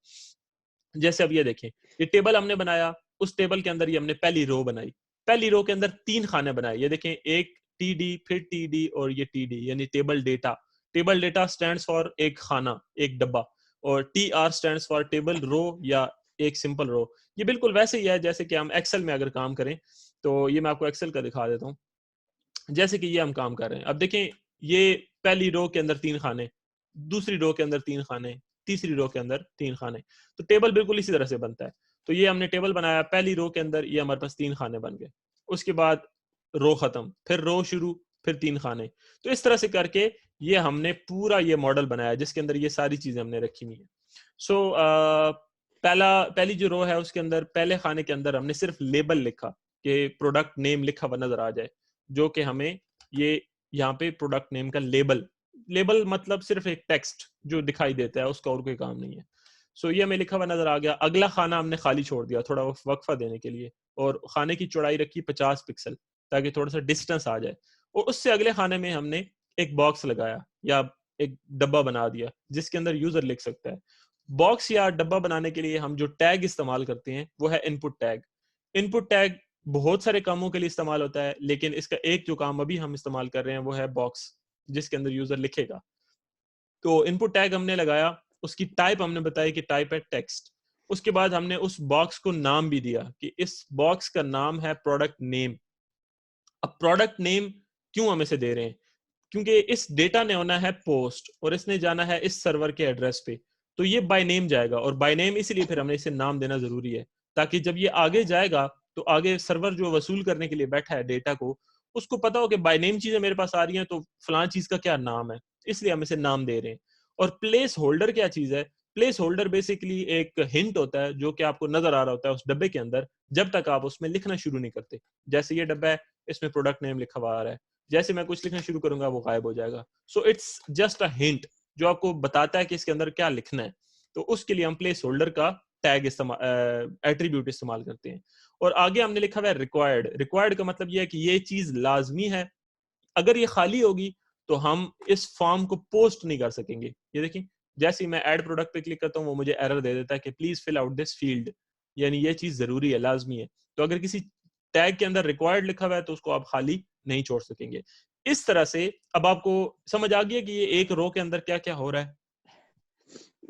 जैसे अब ये देखें, ये टेबल हमने बनाया, उस टेबल के अंदर ये हमने पहली रो बनाई। पहली रो के अंदर 3 खाने बनाए, ये देखें, एक टीडी, फिर टीडी और ये टीडी, यानी table data. Table data stands for एक खाना, एक डब्बा, और T R stands for table row या एक सिंपल रो। ये बिल्कुल वैसे ही है जैसे कि हम एक्सेल में अगर काम करें। तो ये मैं आपको एक्सेल का दिखा देता हूँ। जैसे कि ये हम काम कर रहे हैं, अब देखें, ये पहली रो के अंदर 3 खाने, दूसरी रो के अंदर 3 खाने, तीसरी रो के अंदर 3 खाने। तो टेबल बिल्कुल इसी तरह से बनता है। तो ये हमने टेबल बनाया, पहली रो के अंदर ये हमारे पास 3 खाने बन गए। उसके बाद रो खत्म, फिर रो शुरू, फिर 3 खाने। तो इस तरह से करके ये हमने पूरा ये मॉडल बनाया जिसके अंदर ये सारी चीजें हमने रखी हुई है। सो पहली जो रो है उसके अंदर पहले खाने के अंदर हमने सिर्फ लेबल लिखा, कि प्रोडक्ट नेम लिखा हुआ नजर आ जाए, जो कि हमें ये यहाँ पे प्रोडक्ट नेम का लेबल, लेबल मतलब सिर्फ एक टेक्स्ट जो दिखाई देता है, उसका और कोई काम नहीं है। सो ये हमें लिखा हुआ नजर आ गया। अगला खाना हमने खाली छोड़ दिया थोड़ा वक्फा देने के लिए, और खाने की चौड़ाई रखी 50 पिक्सल, ताकि थोड़ा सा डिस्टेंस आ जाए। और उससे अगले खाने में हमने एक बॉक्स लगाया, या एक डब्बा बना दिया जिसके अंदर यूजर लिख सकता है। बॉक्स या डब्बा बनाने के लिए हम जो टैग इस्तेमाल करते हैं वो है इनपुट टैग। इनपुट टैग बहुत सारे कामों के लिए इस्तेमाल होता है, लेकिन इसका एक जो काम अभी हम इस्तेमाल कर रहे हैं वो है बॉक्स, जिसके अंदर यूजर लिखेगा। तो इनपुट टैग हमने लगाया, उसकी टाइप हमने बताई कि टाइप है टेक्स्ट। उसके बाद हमने उस बॉक्स को नाम भी दिया कि इस बॉक्स का नाम है प्रोडक्ट नेम। अब प्रोडक्ट नेम क्यों हम इसे दे रहे हैं? क्योंकि इस डेटा ने होना है पोस्ट और इसने जाना है इस सर्वर के एड्रेस पे, तो ये बाय नेम जाएगा। और बाय नेम इसलिए फिर हमने इसे नाम देना जरूरी है, ताकि जब ये आगे जाएगा तो आगे सर्वर जो वसूल करने के लिए बैठा है डेटा को, उसको पता हो कि बाय नेम चीजें मेरे पास आ रही हैं, तो फलां चीज का क्या नाम है, इसलिए हम इसे नाम दे रहे हैं। और प्लेस होल्डर क्या चीज है? प्लेस होल्डर बेसिकली एक हिंट होता है जो कि आपको नजर आ रहा होता है उस डब्बे के अंदर, जब तक आप उसमें लिखना शुरू नहीं करते। जैसे ये डब्बा है, इसमें प्रोडक्ट नेम लिखा हुआ आ रहा है, जैसे मैं कुछ लिखना शुरू करूंगा वो गायब हो जाएगा। So it's just a hint जो आपको बताता है कि इसके अंदर क्या लिखना है। तो उसके लिए हम प्लेस होल्डर का टैग इस्तेमाल एट्रीब्यूट इस्तेमाल करते हैं। और आगे हमने लिखा हुआ है रिक्वायर्ड। रिक्वायर्ड का मतलब ये है कि ये चीज लाजमी है, अगर ये खाली होगी तो हम इस फॉर्म को पोस्ट नहीं कर सकेंगे। ये देखिए, जैसे ही मैं ऐड प्रोडक्ट पे क्लिक करता हूँ वो मुझे एरर दे देता है कि please fill out this field, यानी ये चीज जरूरी है, लाजमी है। तो अगर किसी टैग के अंदर रिक्वायर्ड लिखा हुआ है तो उसको आप खाली नहीं छोड़ सकेंगे। इस तरह से अब आपको समझ आ गया कि ये एक रो के अंदर क्या क्या हो रहा है।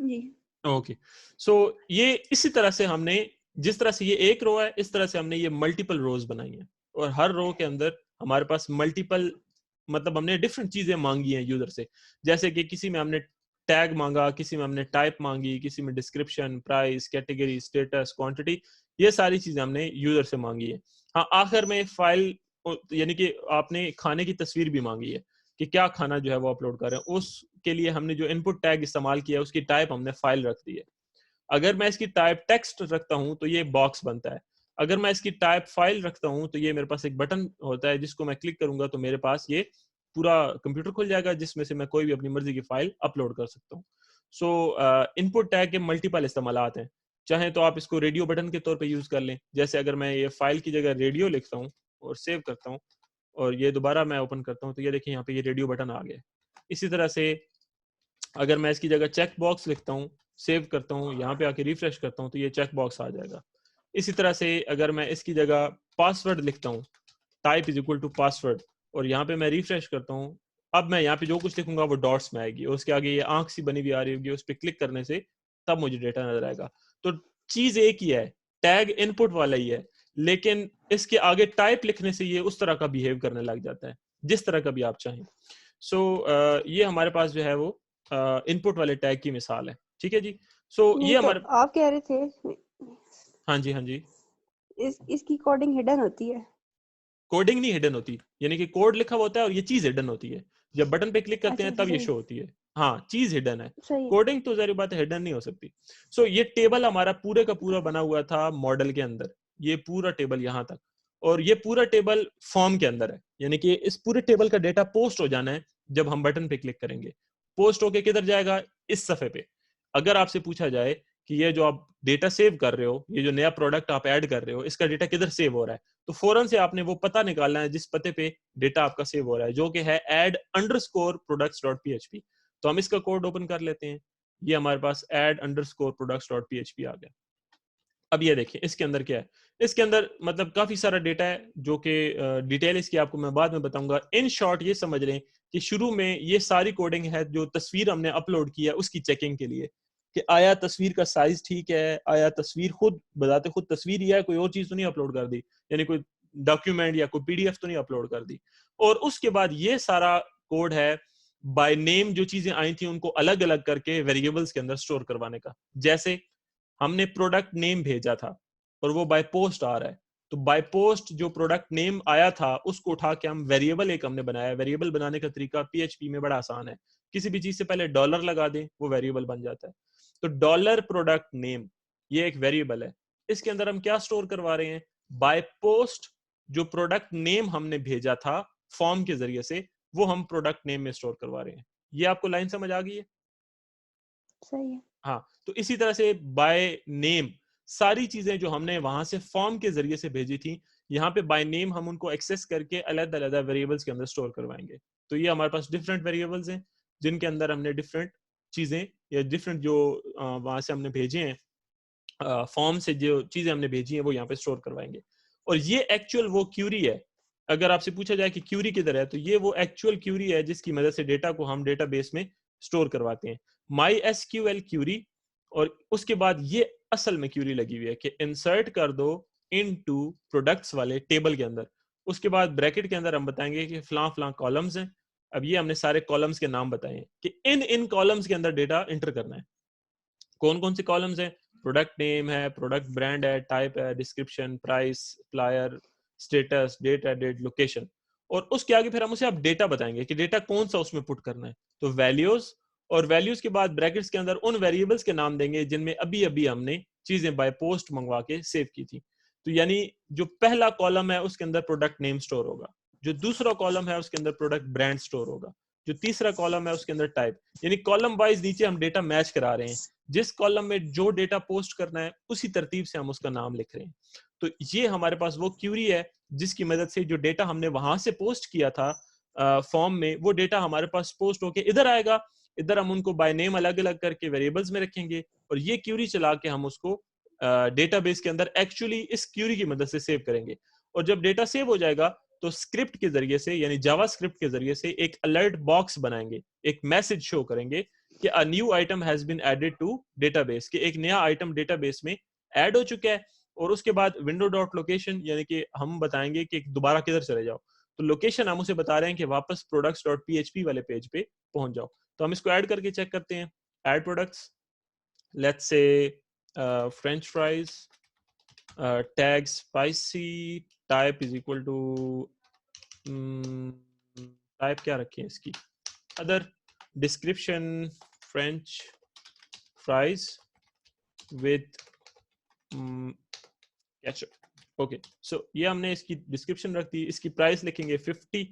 जी। ओके, सो ये इसी तरह से हमने, जिस तरह से ये एक रो है, इस तरह से हमने ये मल्टीपल रोज बनाई हैं। और हर रो के अंदर हमारे पास मल्टीपल, मतलब हमने डिफरेंट चीजें मांगी हैं यूजर से। जैसे कि किसी में हमने टैग मांगा, किसी में हमने टाइप मांगी, किसी में description, price, category, status, quantity, ये सारी चीजें हमने यूजर से मांगी है। हाँ, आखिर में फाइल, यानी कि आपने खाने की तस्वीर भी मांगी है कि क्या खाना जो है वो अपलोड कर रहे हैं, उसके लिए हमने जो इनपुट टैग इस्तेमाल किया है उसकी टाइप हमने फाइल रख दी है। अगर मैं इसकी टाइप टेक्स्ट रखता हूं तो ये बॉक्स बनता है। अगर मैं इसकी टाइप फाइल रखता हूं तो ये मेरे पास एक बटन होता है जिसको मैं क्लिक करूंगा तो मेरे पास ये पूरा कंप्यूटर खुल जाएगा, जिसमें से मैं कोई भी अपनी मर्जी की फाइल अपलोड कर सकता हूँ। सो इनपुट टैग के मल्टीपल इस्तेमालात हैं। चाहे तो आप इसको रेडियो बटन के तौर पे यूज कर लें, जैसे अगर मैं ये फाइल की जगह रेडियो लिखता हूँ और सेव करता हूँ और ये दोबारा मैं ओपन करता हूँ तो ये देखिए यहाँ पे ये रेडियो बटन आ गया। इसी तरह से अगर मैं इसकी जगह चेक बॉक्स लिखता हूँ, सेव करता हूँ, यहाँ पे आके रिफ्रेश करता हूँ तो ये चेक बॉक्स आ जाएगा। इसी तरह से अगर मैं इसकी जगह पासवर्ड लिखता हूँ, type is equal to password, और यहाँ पे मैं रिफ्रेश करता हूँ, अब मैं यहाँ पे जो कुछ लिखूंगा वो डॉट्स में आएगी, और उसके आगे ये आंख सी बनी हुई आ रही होगी, उस पर क्लिक करने से तब मुझे डेटा नजर आएगा। तो चीज एक ही है, टैग इनपुट वाला ही है, लेकिन इसके आगे टाइप लिखने से ये उस तरह का बिहेव करने लग जाता है जिस तरह का भी आप चाहें। सो ये हमारे पास जो है वो इनपुट वाले टैग की मिसाल है। ठीक है जी। सो नहीं, ये तो हमारे, आप कह रहे थे हाँ जी, हाँ जी, इसकी कोडिंग हिडन होती है। कोडिंग नहीं हिडन होती, यानी कि कोड लिखा हुआ होता है और ये चीज हिडन होती है। जब बटन पे क्लिक करते अच्छा, हैं तब ये सही शो होती है। हाँ, चीज हिडन है, सही है। कोडिंग तो जरूरी बात है हिडन नहीं हो सकती। सो ये टेबल हमारा पूरे का पूरा बना हुआ था मॉडल के अंदर, ये पूरा टेबल यहाँ तक, और ये पूरा टेबल फॉर्म के अंदर है, यानी कि इस पूरे टेबल का डेटा पोस्ट हो जाना है जब हम बटन पे क्लिक करेंगे। पोस्ट होके किधर जाएगा? इस सफे पे। अगर आपसे पूछा जाए कि ये जो आप डेटा सेव कर रहे हो, ये जो नया प्रोडक्ट आप ऐड कर रहे हो, इसका डेटा किधर सेव हो रहा है, तो फौरन से आपने वो पता निकालना है जिस पते पे डेटा आपका सेव हो रहा है, जो कि है add_products.php। तो हम इसका कोड ओपन कर लेते हैं। ये हमारे पास add_products.php आ गया। अब ये देखिए इसके अंदर क्या है। इसके अंदर मतलब काफी सारा डेटा है जो कि डिटेल इसकी आपको मैं बाद में बताऊंगा। इन शॉर्ट ये समझ लें कि शुरू में ये सारी कोडिंग है जो तस्वीर हमने अपलोड की है उसकी चेकिंग के लिए, कि आया तस्वीर का साइज ठीक है, आया तस्वीर खुद बजाते खुद तस्वीर ही है, कोई और चीज तो नहीं अपलोड कर दी, यानी कोई डॉक्यूमेंट या कोई पीडीएफ तो नहीं अपलोड कर दी। और उसके बाद ये सारा कोड है बाय नेम, जो चीजें आई थी उनको अलग अलग करके वेरिएबल्स के अंदर स्टोर करवाने का। जैसे हमने प्रोडक्ट नेम भेजा था और वो बाय पोस्ट आ रहा है, तो बाय पोस्ट जो प्रोडक्ट नेम आया था उसको उठा के हम वेरिएबल एक हमने बनाया। वेरिएबल बनाने का तरीका पीएचपी में बड़ा आसान है, किसी भी चीज से पहले डॉलर लगा दें वो वेरिएबल बन जाता है। तो डॉलर प्रोडक्ट नेम ये एक वेरिएबल है, इसके अंदर हम क्या स्टोर करवा रहे हैं? बाय पोस्ट जो प्रोडक्ट नेम हमने भेजा था फॉर्म के जरिए से, वो हम प्रोडक्ट नेम में स्टोर करवा रहे हैं। ये आपको लाइन समझ आ गई है? सही है। हाँ, तो इसी तरह से बाय नेम सारी चीजें जो हमने वहां से फॉर्म के जरिए से भेजी थी, यहाँ पे बाय नेम हम उनको एक्सेस करके अलग अलग वेरिएबल्स के अंदर स्टोर करवाएंगे। तो ये हमारे पास डिफरेंट वेरिएबल्स हैं। जिनके अंदर हमने डिफरेंट चीजें या डिफरेंट जो वहां से हमने भेजे हैं फॉर्म से जो चीजें हमने भेजी हैं वो यहाँ पे स्टोर करवाएंगे। और ये एक्चुअल वो क्यूरी है। अगर आपसे पूछा जाए कि क्यूरी किधर है, तो ये वो एक्चुअल क्यूरी है जिसकी मदद से डेटा को हम डेटाबेस में स्टोर करवाते हैं, माई एसक्यूएल क्यूरी। और उसके बाद ये असल में क्यूरी लगी हुई है कि इंसर्ट कर दो इनटू प्रोडक्ट्स वाले टेबल के अंदर। उसके बाद ब्रैकेट के अंदर हम बताएंगे कि फलां फलां कॉलम्स हैं। अब ये हमने सारे कॉलम्स के नाम बताए हैं कि इन इन कॉलम्स के अंदर डेटा एंटर करना है। कौन कौन से कॉलम्स हैं? प्रोडक्ट नेम है, प्रोडक्ट ब्रांड है, टाइप है, description, price, supplier, status, date added, location. और उसके आगे फिर हम उसे अब डेटा बताएंगे कि डेटा कौन सा उसमें पुट करना है। तो वैल्यूज, और वैल्यूज के बाद ब्रैकेट्स के अंदर उन वेरिएबल्स के नाम देंगे जिनमें अभी अभी हमने चीजें बाय पोस्ट मंगवा के सेव की थी। तो यानी जो पहला कॉलम है उसके अंदर प्रोडक्ट नेम स्टोर होगा, जो दूसरा कॉलम है उसके अंदर प्रोडक्ट ब्रांड स्टोर होगा, जो तीसरा कॉलम है उसके अंदर टाइप। यानी कॉलम वाइज नीचे हम डेटा मैच करा रहे हैं, जिस कॉलम में जो डेटा पोस्ट करना है उसी तरतीब से हम उसका नाम लिख रहे हैं। तो ये हमारे पास वो क्यूरी है जिसकी मदद से जो डेटा हमने वहां से पोस्ट किया था फॉर्म में, वो डेटा हमारे पास पोस्ट होके इधर आएगा। इधर हम उनको बाय नेम अलग अलग करके वेरिएबल्स में रखेंगे और ये क्यूरी चला के हम उसको डेटाबेस के अंदर एक्चुअली इस क्यूरी की मदद से सेव करेंगे। और जब डेटा सेव हो जाएगा तो स्क्रिप्ट के जरिए से, यानी जावा स्क्रिप्ट के जरिए से एक अलर्ट बॉक्स बनाएंगे, एक मैसेज शो करेंगे कि a new item has been added to database, कि एक नया आइटम डेटाबेस में ऐड हो चुका है। और उसके बाद विंडो डॉट लोकेशन, यानी कि हम बताएंगे कि दोबारा किधर चले जाओ। तो लोकेशन हम उसे बता रहे हैं कि वापस प्रोडक्ट्स डॉट पीएचपी वाले पेज पे पहुंच जाओ। तो हम इसको ऐड करके चेक करते हैं। Add products, let's say French fries, tag spicy, type is equal to, type क्या रखें इसकी, other, description French fries with ketchup. Okay, so ये हमने इसकी डिस्क्रिप्शन रख दी। इसकी प्राइस लिखेंगे 50,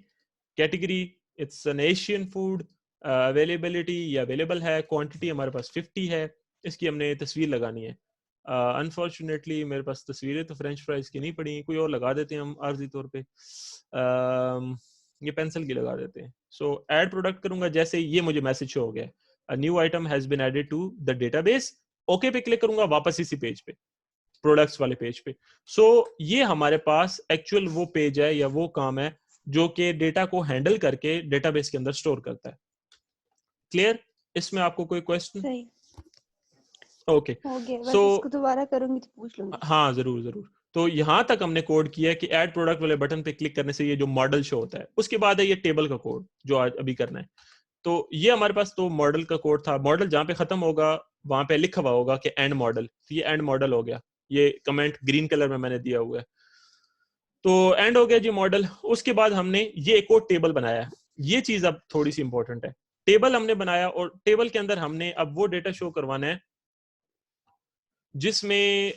category it's an Asian food, availability या अवेलेबल है, क्वांटिटी हमारे पास 50 है। इसकी हमने तस्वीर लगानी है। अनफॉर्चुनेटली मेरे पास तस्वीरें तो फ्रेंच फ्राइज की नहीं पड़ी, कोई और लगा देते हैं हम आर्जी तौर पे। ये पेंसिल की लगा देते हैं। सो ऐड प्रोडक्ट करूंगा, जैसे ये मुझे मैसेज शो हो गया, a new item has been added to the database. Okay पे क्लिक करूंगा, वापस इसी पेज पे, प्रोडक्ट्स वाले पेज पे। सो ये हमारे पास एक्चुअल वो पेज है या वो काम है जो कि डेटा को हैंडल करके डेटाबेस के अंदर स्टोर करता है। क्लियर? इसमें आपको कोई क्वेश्चन? सही ओके, हो गया, सो बस इसको दोबारा करूंगी तो पूछ लूंगी। हाँ जरूर जरूर। तो यहां तक हमने कोड किया है कि ऐड प्रोडक्ट वाले बटन पे क्लिक करने से ये जो मॉडल शो होता है, उसके बाद है ये टेबल का कोड जो आज अभी करना है। तो ये हमारे पास तो मॉडल का कोड था। मॉडल जहां पे खत्म होगा वहां पे लिखा हुआ होगा कि एंड मॉडल, तो ये एंड मॉडल हो गया। ये कमेंट ग्रीन कलर में मैंने दिया हुआ है। तो एंड हो गया जी मॉडल। उसके बाद हमने ये एक और टेबल बनाया। ये चीज अब थोड़ी सी इंपॉर्टेंट है। टेबल हमने बनाया और टेबल के अंदर हमने अब वो डेटा शो करवाना है जिसमें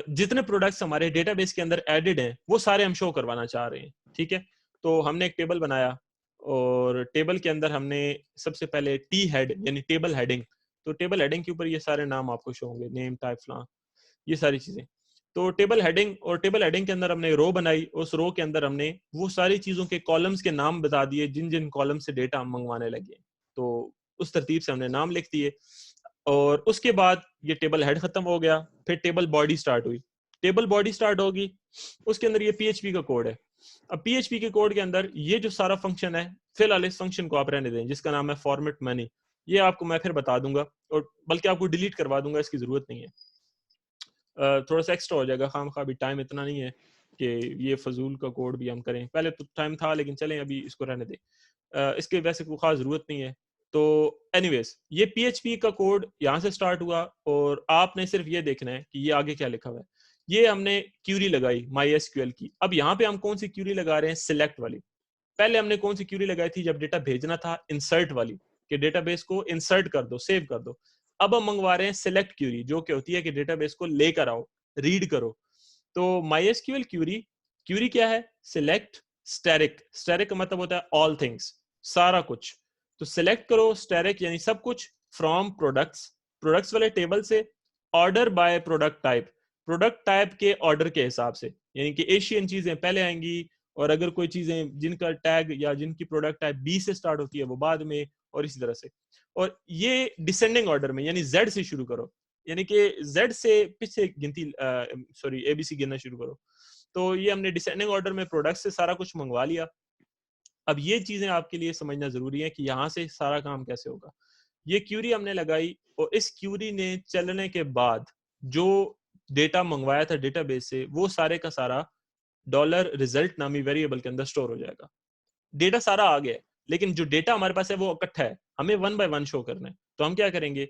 जितने प्रोडक्ट्स हमारे डेटाबेस के अंदर एडेड हैं वो सारे हम शो करवाना चाह रहे हैं। ठीक है, तो हमने एक टेबल बनाया और टेबल के अंदर हमने सबसे पहले टी हेड यानी टेबल हेडिंग, तो टेबल हेडिंग के ऊपर ये सारे नाम आपको शो होंगे, नेम, टाइप, फ्लां, ये सारी चीजें। तो टेबल हेडिंग, और टेबल हेडिंग के अंदर हमने रो बनाई। उस रो के अंदर हमने वो सारी चीजों के कॉलम्स के नाम बता दिए जिन जिन कॉलम से डेटा हम मंगवाने लगे। तो उस तरतीब से हमने नाम लिख दिए। और उसके बाद ये टेबल हेड खत्म हो गया, फिर टेबल बॉडी स्टार्ट हुई। टेबल बॉडी स्टार्ट होगी, उसके अंदर ये पीएचपी का कोड है। अब पीएचपी के कोड के अंदर ये जो सारा फंक्शन है, फिलहाल इस फंक्शन को आप रहने दें जिसका नाम है फॉर्मेट मनी। ये आपको मैं फिर बता दूंगा, और बल्कि आपको डिलीट करवा दूंगा, इसकी जरूरत नहीं है। थोड़ा सा एक्स्ट्रा हो जाएगा, खामखा भी टाइम इतना नहीं है कि ये फजूल का कोड भी हम करें। पहले तो टाइम था लेकिन चलें अभी इसको रहने दें, इसके वैसे कोई खास जरूरत नहीं है। तो एनीवेज ये पीएचपी का कोड यहाँ से स्टार्ट हुआ और आपने सिर्फ ये देखना है कि ये आगे क्या लिखा हुआ है। ये हमने क्यूरी लगाई माई एसक्यूएल की। अब यहाँ पे हम कौन सी क्यूरी लगा रहे हैं? सिलेक्ट वाली। पहले हमने कौन सी क्यूरी लगाई थी जब डेटा भेजना था? इंसर्ट वाली, कि डेटाबेस को इंसर्ट कर दो, सेव कर दो। अब हम मंगवा रहे हैं सिलेक्ट क्यूरी, जो कि होती है कि डेटाबेस को लेकर आओ, रीड करो। तो माईएसक्यूएल क्यूरी, क्यूरी क्या है? Select static. स्टैटिक का मतलब होता है ऑल थिंग्स, सारा कुछ। तो सिलेक्ट करो स्टैटिक यानी सब कुछ, फ्रॉम प्रोडक्ट्स, प्रोडक्ट्स वाले टेबल से, order by product type, product type के ऑर्डर के हिसाब से, यानी कि एशियन चीजें पहले आएंगी, और अगर कोई चीजें जिनका टैग या जिनकी प्रोडक्ट टाइप बी से स्टार्ट होती है वो बाद में, और इसी तरह से। और ये डिसेंडिंग ऑर्डर में, यानी जेड से शुरू करो, यानी कि जेड से पीछे गिनती सॉरी एबीसी गिनना शुरू करो। तो ये हमने डिसेंडिंग ऑर्डर में प्रोडक्ट से सारा कुछ मंगवा लिया। अब ये चीजें आपके लिए समझना जरूरी है कि यहाँ से सारा काम कैसे होगा। ये क्यूरी हमने लगाई और इस क्यूरी ने चलने के बाद जो डेटा मंगवाया था डेटाबेस से, वो सारे का सारा डॉलर रिजल्ट नामी वेरिएबल के अंदर स्टोर हो जाएगा। डेटा सारा आ गया है, लेकिन जो डेटा हमारे पास है वो इकट्ठा है, हमें वन बाय वन शो करना है। तो हम क्या करेंगे,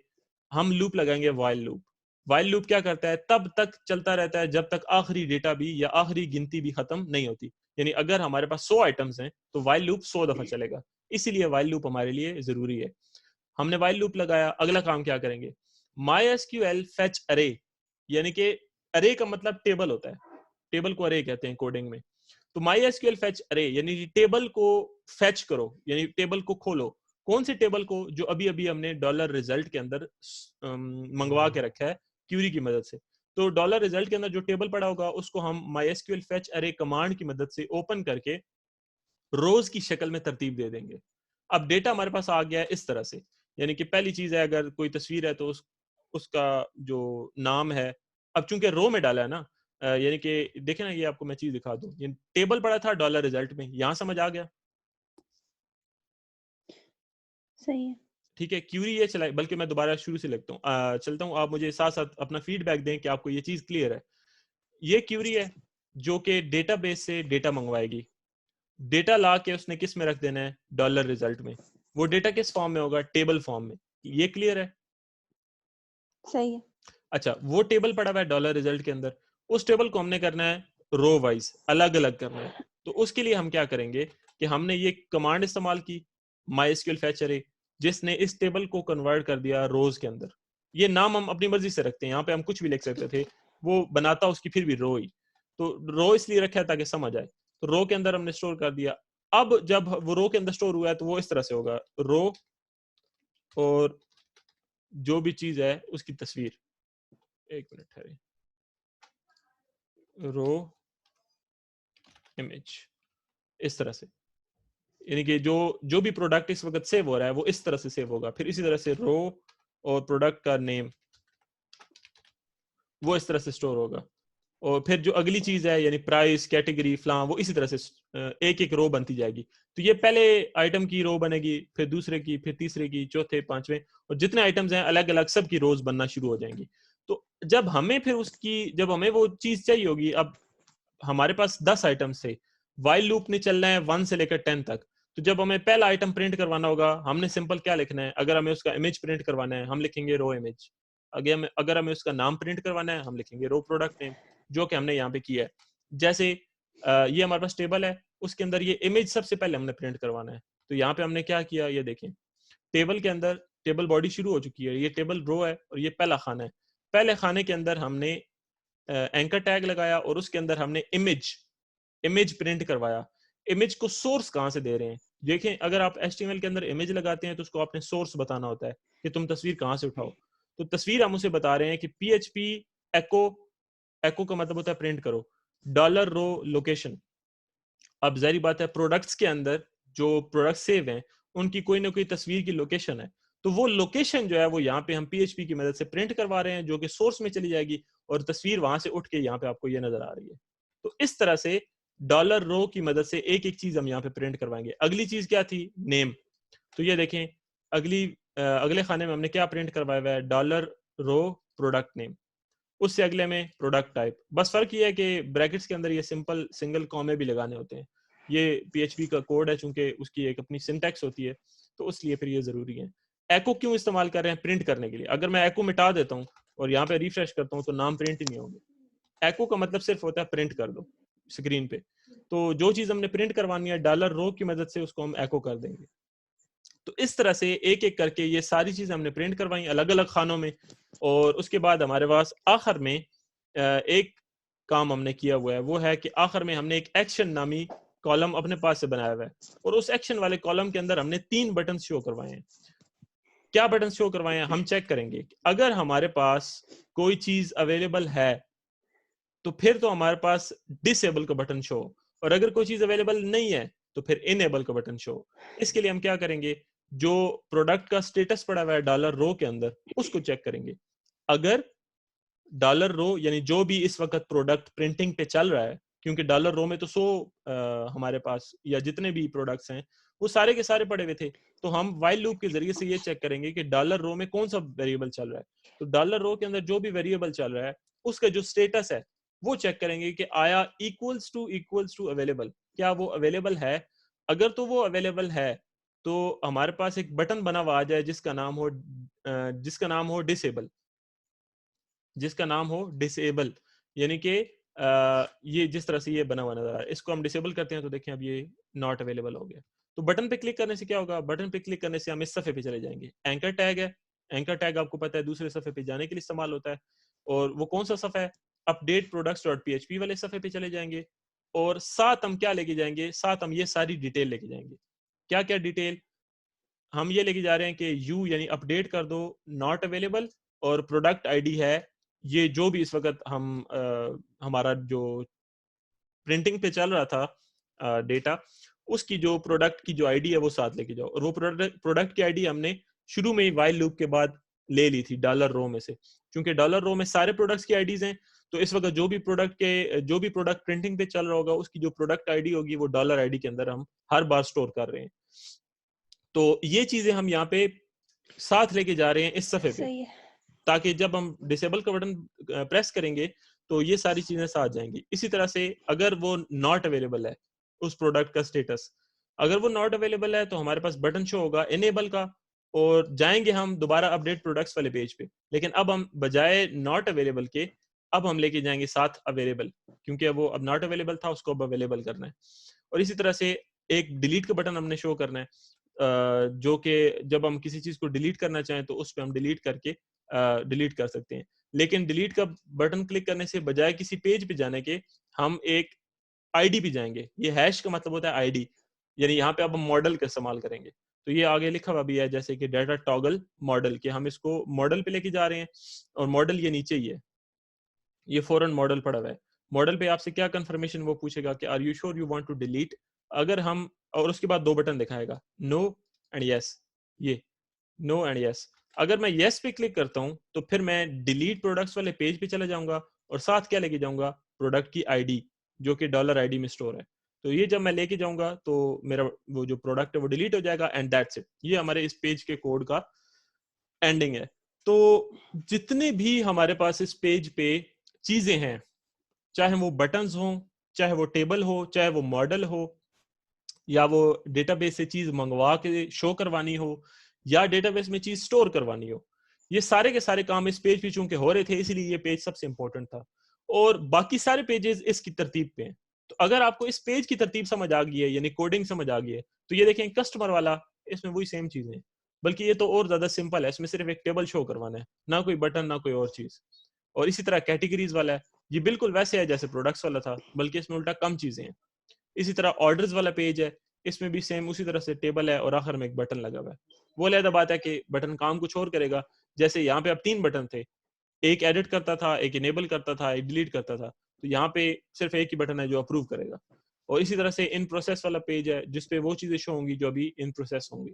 हम लूप लगाएंगे, वाइल लूप। वाइल लूप क्या करता है, तब तक चलता रहता है जब तक आखिरी डेटा भी या आखिरी गिनती भी खत्म नहीं होती। यानी अगर हमारे पास 100 आइटम्स हैं तो वाइल लूप 100 दफा चलेगा। इसीलिए वाइल लूप हमारे लिए जरूरी है। हमने वाइल लूप लगाया, अगला काम क्या करेंगे, MySQL फेच अरे, यानी कि अरे का मतलब टेबल होता है, टेबल को अरे कहते हैं कोडिंग में। तो MySQL फेच अरे यानी टेबल को फेच करो, यानी टेबल को खोलो। कौन से टेबल को, जो अभी अभी हमने डॉलर रिजल्ट के अंदर मंगवा के रखा है क्यूरी की मदद से। तो डॉलर रिजल्ट के अंदर जो टेबल पड़ा होगा उसको हम MySQL फेच अरे कमांड की मदद से ओपन करके रोज की शक्ल में तरतीब दे देंगे। अब डेटा हमारे पास आ गया है इस तरह से, यानी कि पहली चीज है, अगर कोई तस्वीर है तो उसका जो नाम है, अब चूंकि रो में डाला है ना, यानी कि देखे ना, ये आपको मैं चीज दिखा दूं, ये टेबल पड़ा था डॉलर रिजल्ट में, यहां समझ आ गया। सही है। ठीक है, क्यूरी ये चलाए, बल्कि मैं दोबारा शुरू से लिखता हूँ, चलता हूँ, आप मुझे साथ साथ अपना फीडबैक दें कि आपको ये चीज क्लियर है। ये क्यूरी है जो कि डेटाबेस से डेटा मंगवाएगी। डेटा ला के उसने किस में रख देना है, डॉलर रिजल्ट में। वो डेटा किस फॉर्म में होगा, टेबल फॉर्म में। ये क्लियर है? सही है। अच्छा, वो टेबल पड़ा हुआ है डॉलर रिजल्ट के अंदर, उस टेबल को हमने करना है रो वाइज, अलग अलग करना है। तो उसके लिए हम क्या करेंगे कि हमने ये कमांड इस्तेमाल की, MySQL fetch array, जिसने इस टेबल को कन्वर्ट कर दिया रोज के अंदर। ये नाम हम अपनी मर्जी से रखते हैं, यहाँ पे हम कुछ भी लिख सकते थे, वो बनाता उसकी फिर भी रो ही। तो रो इसलिए रखा है ताकि समझ आए। तो रो के अंदर हमने स्टोर कर दिया। अब जब वो रो के अंदर स्टोर हुआ है तो वो इस तरह से होगा, रो और जो भी चीज है उसकी तस्वीर, एक मिनट ठहरे, रो इमेज, इस तरह से। यानी कि जो जो भी प्रोडक्ट इस वक्त सेव हो रहा है वो इस तरह से सेव होगा। फिर इसी तरह से रो और प्रोडक्ट का नेम वो इस तरह से स्टोर होगा। और फिर जो अगली चीज है यानी प्राइस, कैटेगरी, फ्लां, वो इसी तरह से एक एक रो बनती जाएगी। तो ये पहले आइटम की रो बनेगी, फिर दूसरे की, फिर तीसरे की, चौथे, पांचवें, और जितने आइटम्स हैं अलग अलग सब की रोज बनना शुरू हो जाएंगी। तो जब हमें वो चीज चाहिए होगी, अब हमारे पास 10 आइटम्स थे, वाइल लूप ने चलना है 1 से लेकर 10 तक। तो जब हमें पहला आइटम प्रिंट करवाना होगा, हमने सिंपल क्या लिखना है, अगर हमें उसका इमेज प्रिंट करवाना है हम लिखेंगे रो इमेज। अगर हमें उसका नाम प्रिंट करवाना है हम लिखेंगे रो प्रोडक्ट नेम, जो कि हमने यहाँ पे किया है। जैसे ये हमारे पास टेबल है, उसके अंदर ये इमेज सबसे पहले हमने प्रिंट करवाना है। तो यहाँ पे हमने क्या किया, ये देखें, टेबल के अंदर टेबल बॉडी शुरू हो चुकी है, ये टेबल रो है और ये पहला खाना है। पहले खाने के अंदर हमने एंकर टैग लगाया और उसके अंदर हमने इमेज प्रिंट करवाया। इमेज को सोर्स कहां से दे रहे हैं, देखें, अगर आप HTML के अंदर इमेज लगाते हैं तो उसको आपने सोर्स बताना होता है कि तुम तस्वीर कहां से उठाओ। तो तस्वीर हम उसे बता रहे हैं कि PHP एको, एको का मतलब होता है प्रिंट करो, डॉलर रो लोकेशन। अब जारी बात है, प्रोडक्ट्स के अंदर जो प्रोडक्ट सेव हैं उनकी कोई ना कोई तस्वीर की लोकेशन है। तो वो लोकेशन जो है वो यहाँ पे हम PHP की मदद से प्रिंट करवा रहे हैं, जो कि सोर्स में चली जाएगी और तस्वीर वहां से उठ के यहाँ पे आपको ये नजर आ रही है। तो इस तरह से डॉलर रो की मदद से एक एक चीज हम यहाँ पे प्रिंट करवाएंगे। अगली चीज क्या थी, नेम। तो ये देखें, अगले खाने में हमने क्या प्रिंट करवाया हुआ है, डॉलर रो प्रोडक्ट नेम। उससे अगले में प्रोडक्ट टाइप। बस फर्क ये है कि ब्रैकेट्स के अंदर ये सिंपल सिंगल कॉमे भी लगाने होते हैं। ये PHP का कोड है, चूंकि उसकी एक अपनी सिंटैक्स होती है, तो इसलिए फिर ये जरूरी है। एको क्यों इस्तेमाल कर रहे हैं, प्रिंट करने के लिए। अगर मैं एको मिटा देता हूँ और यहाँ पे रिफ्रेश करता हूँ तो नाम प्रिंट ही नहीं होंगे। एको का मतलब सिर्फ होता है प्रिंट कर दो स्क्रीन पे। तो जो चीज हमने प्रिंट करवानी है डॉलर रो की मदद से उसको हम एको कर देंगे। तो इस तरह से एक एक करके ये सारी चीजें हमने प्रिंट करवाई अलग अलग खानों में। और उसके बाद हमारे पास आखिर में एक काम हमने किया हुआ है, वो है कि आखिर में हमने एक एक्शन नामी कॉलम अपने पास से बनाया हुआ है और उस एक्शन वाले कॉलम के अंदर हमने 3 बटन शो करवाए हैं। क्या बटन शो करवाए हैं, हम चेक करेंगे। अगर हमारे पास कोई चीज अवेलेबल है तो फिर तो हमारे पास डिसेबल का बटन शो, और अगर कोई चीज अवेलेबल नहीं है तो फिर इनेबल का बटन शो। इसके लिए हम क्या करेंगे, जो प्रोडक्ट का स्टेटस पड़ा हुआ है डॉलर रो के अंदर उसको चेक करेंगे। अगर डॉलर रो यानी जो भी इस वक्त प्रोडक्ट प्रिंटिंग पे चल रहा है, क्योंकि डॉलर रो में तो 100 हमारे पास या जितने भी प्रोडक्ट्स हैं वो सारे के सारे पड़े हुए थे, तो हम व्हाइल लूप के जरिए से ये चेक करेंगे कि डॉलर रो में कौन सा वेरिएबल चल रहा है। तो डॉलर रो के अंदर जो भी वेरिएबल चल रहा है उसका जो स्टेटस है वो चेक करेंगे कि आया इक्वल्स टू अवेलेबल, क्या वो अवेलेबल है। अगर तो वो अवेलेबल है तो हमारे पास एक बटन बना हुआ आ जाए जिसका नाम हो डिसेबल, जिसका नाम हो डिसेबल, यानी कि ये जिस तरह से ये बना हुआ नजर आ रहा है, इसको हम डिसेबल करते हैं तो देखें अब ये नॉट अवेलेबल हो गया। तो बटन पे क्लिक करने से क्या होगा, बटन पे क्लिक करने से हम इस सफे पे चले जाएंगे। एंकर टैग है, एंकर टैग आपको पता है दूसरे सफे पे जाने के लिए इस्तेमाल होता है, और वो कौन सा सफा है, अपडेट प्रोडक्ट्स डॉट पीएचपी वाले सफे पे चले जाएंगे। और साथ हम क्या लेके जाएंगे, साथ हम ये सारी डिटेल लेके जाएंगे। क्या क्या डिटेल हम ये लेके जा रहे हैं कि यू यानी अपडेट कर दो नॉट अवेलेबल, और प्रोडक्ट आईडी है ये जो भी इस वक्त हमारा जो प्रिंटिंग पे चल रहा था डेटा, उसकी जो प्रोडक्ट की जो आईडी है वो साथ लेके जाओ। और वो प्रोडक्ट की आईडी हमने शुरू में ही वाइल लूप के बाद ले ली थी डॉलर रो में से, क्योंकि डॉलर रो में सारे प्रोडक्ट्स की आईडीज हैं। तो इस वक्त जो भी प्रोडक्ट प्रिंटिंग पे चल रहा होगा उसकी जो प्रोडक्ट आईडी होगी वो डॉलर आईडी के अंदर हम हर बार स्टोर कर रहे हैं। तो ये चीजें हम यहाँ पे साथ लेके जा रहे हैं इस सफे पे, सही है। ताकि जब हम डिसेबल का बटन प्रेस करेंगे तो ये सारी चीजें साथ जाएंगी। इसी तरह से अगर वो नॉट अवेलेबल है उस प्रोडक्ट का स्टेटस, अगर वो नॉट अवेलेबल है तो हमारे पास बटन शो होगा इनेबल का, और जाएंगे हम दोबारा अपडेट प्रोडक्ट्स वाले पेज पे। लेकिन अब हम बजाय नॉट अवेलेबल के अब हम लेके जाएंगे साथ अवेलेबल, क्योंकि वो अब नॉट अवेलेबल था उसको अब अवेलेबल करना है। और इसी तरह से एक डिलीट का बटन हमने शो करना है, जो कि जब हम किसी चीज को डिलीट करना चाहें तो उस पर हम डिलीट करके डिलीट कर सकते हैं। लेकिन डिलीट का बटन क्लिक करने से बजाय किसी पेज पे जाने के हम एक आईडी पे जाएंगे। ये हैश का मतलब होता है आईडी, यानी यहाँ पे अब हम मॉडल का इस्तेमाल करेंगे। तो ये आगे लिखा हुआ भी है जैसे कि डाटा टॉगल मॉडल, कि हम इसको मॉडल पे लेके जा रहे हैं, और मॉडल ये नीचे ही है, ये फॉरन मॉडल पड़ा हुआ है। मॉडल पे आपसे क्या कंफर्मेशन वो पूछेगा कि are you sure you want to delete. अगर हम, और उसके बाद दो बटन दिखाएगा, नो एंड यस, ये नो एंड यस। अगर मैं यस पे क्लिक करता हूं तो फिर मैं डिलीट प्रोडक्ट्स वाले पेज पे चला जाऊंगा, और साथ क्या लेके जाऊंगा, प्रोडक्ट की आईडी जो कि डॉलर आईडी में स्टोर है। तो ये जब मैं लेके जाऊंगा तो मेरा वो जो प्रोडक्ट है वो डिलीट हो जाएगा, एंड दैट्स इट। ये हमारे इस पेज के कोड का एंडिंग है। तो जितने भी हमारे पास इस पेज पे चीजें हैं, चाहे वो बटन्स हो, चाहे वो टेबल हो, चाहे वो मॉडल हो, या वो डेटाबेस से चीज मंगवा के शो करवानी हो, या डेटाबेस में चीज स्टोर करवानी हो, ये सारे के सारे काम इस पेज पे चूंकि हो रहे थे इसलिए ये पेज सबसे इंपॉर्टेंट था। और बाकी सारे पेजेस इसकी तरतीब पे हैं। तो अगर आपको इस पेज की तरतीब समझ आ गई है, यानी कोडिंग समझ आ गई है, तो ये देखें कस्टमर वाला, इसमें वही सेम चीजें हैं, बल्कि ये तो और ज्यादा सिंपल है, इसमें सिर्फ एक टेबल शो करवाना है, ना कोई बटन ना कोई और चीज। और इसी तरह कैटेगरीज वाला है, ये बिल्कुल वैसे है जैसे प्रोडक्ट्स वाला था, बल्कि इसमें उल्टा कम चीजें हैं। इसी तरह ऑर्डर्स वाला पेज है, इसमें भी सेम उसी तरह से टेबल है और आखिर में एक बटन लगा हुआ है। वो अलग बात है कि बटन काम कुछ और करेगा। जैसे यहाँ पे अब 3 बटन थे, एक एडिट करता था, एक इनेबल करता था, एक डिलीट करता था। तो यहाँ पे सिर्फ एक ही बटन है जो अप्रूव करेगा। और इसी तरह से इन प्रोसेस वाला पेज है जिसपे वो चीजें शो होंगी जो अभी इन प्रोसेस होंगी,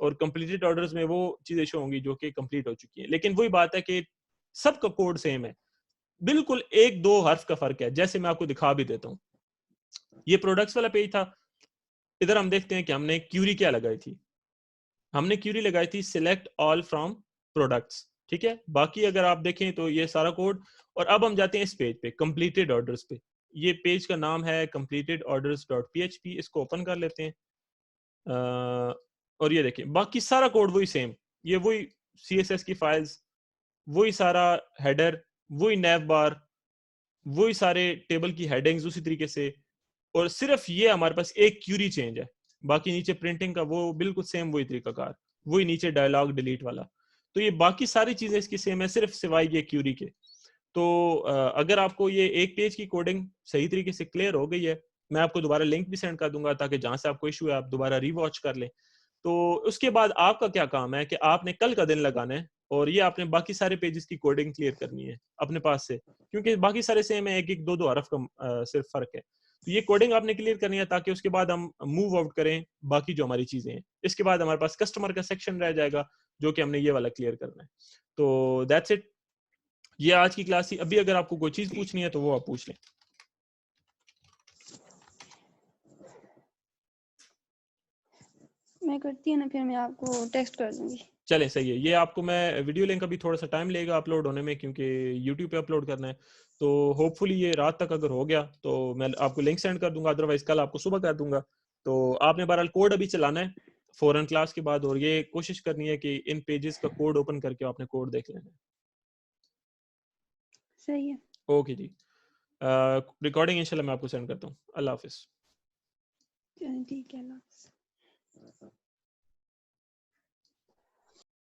और कंप्लीटेड ऑर्डर्स में वो चीजें शो होंगी जो कि कंप्लीट हो चुकी है। लेकिन वही बात है कि सबका कोड सेम है, बिल्कुल एक दो हर्फ का फर्क है, जैसे मैं आपको दिखा भी देता हूँ। ये प्रोडक्ट्स वाला पेज था, इधर हम देखते हैं कि हमने क्यूरी क्या लगाई थी। हमने क्यूरी लगाई थी सिलेक्ट ऑल फ्रॉम प्रोडक्ट्स, ठीक है। बाकी अगर आप देखें तो ये सारा कोड। और अब हम जाते हैं इस पेज पे, कंप्लीटेड ऑर्डर्स पे। ये पेज का नाम है completed orders डॉट php, इसको ओपन कर लेते हैं। और ये देखिए बाकी सारा कोड वही सेम, ये वही css की फाइल्स, वही सारा हेडर, वही नैव बार, वही सारे टेबल की हेडिंग्स उसी तरीके से। और सिर्फ ये हमारे पास एक क्यूरी चेंज है, बाकी नीचे प्रिंटिंग का वो बिल्कुल सेम वही तरीकाकार, वही नीचे डायलॉग डिलीट वाला। तो ये बाकी सारी चीजें इसकी सेम है, सिर्फ सिवाय ये क्यूरी के। तो अगर आपको ये एक पेज की कोडिंग सही तरीके से क्लियर हो गई है, मैं आपको दोबारा लिंक भी सेंड कर दूंगा ताकि जहां से आपको इशू है आप दोबारा रीवॉच कर लें। तो उसके बाद आपका क्या काम है कि आपने कल का दिन लगाना है, और ये आपने बाकी सारे पेजेस की कोडिंग क्लियर करनी है अपने पास से, क्योंकि बाकी सारे सेम है, एक एक दो दो हरफ का सिर्फ फर्क है। तो ये कोडिंग आपने क्लियर करनी है ताकि उसके बाद हम मूव आउट करें बाकी जो हमारी चीजें हैं। इसके बाद हमारे पास कस्टमर का सेक्शन रह जाएगा जो कि हमने ये वाला क्लियर करना है। तो दैट्स इट, ये आज की क्लास थी। अभी अगर आपको कोई चीज पूछनी है तो वो आप पूछ लें। मैं करती हूँ ना, फिर मैं आपको टेक्स्ट कर दूंगी। चले, सही है। ये आपको मैं वीडियो लिंक अभी थोड़ा सा टाइम लेगा अपलोड होने में क्योंकि यूट्यूब पे अपलोड करना है। तो होपफुली ये रात तक अगर हो गया तो मैं आपको लिंक सेंड कर दूंगा, अदरवाइज कल आपको सुबह कर दूंगा। तो आपने बहरहाल कोड अभी चलाना है फौरन क्लास के बाद, और ये कोशिश करनी है कि इन पेजेस का कोड ओपन करके आपने कोड देख लेना है। सही है। ओके जी, रिकॉर्डिंग इंशाल्लाह मैं आपको सेंड करता हूँ। अल्लाह हाफिज़। चलिए ठीक है, अल्लाह हाफ़िज़।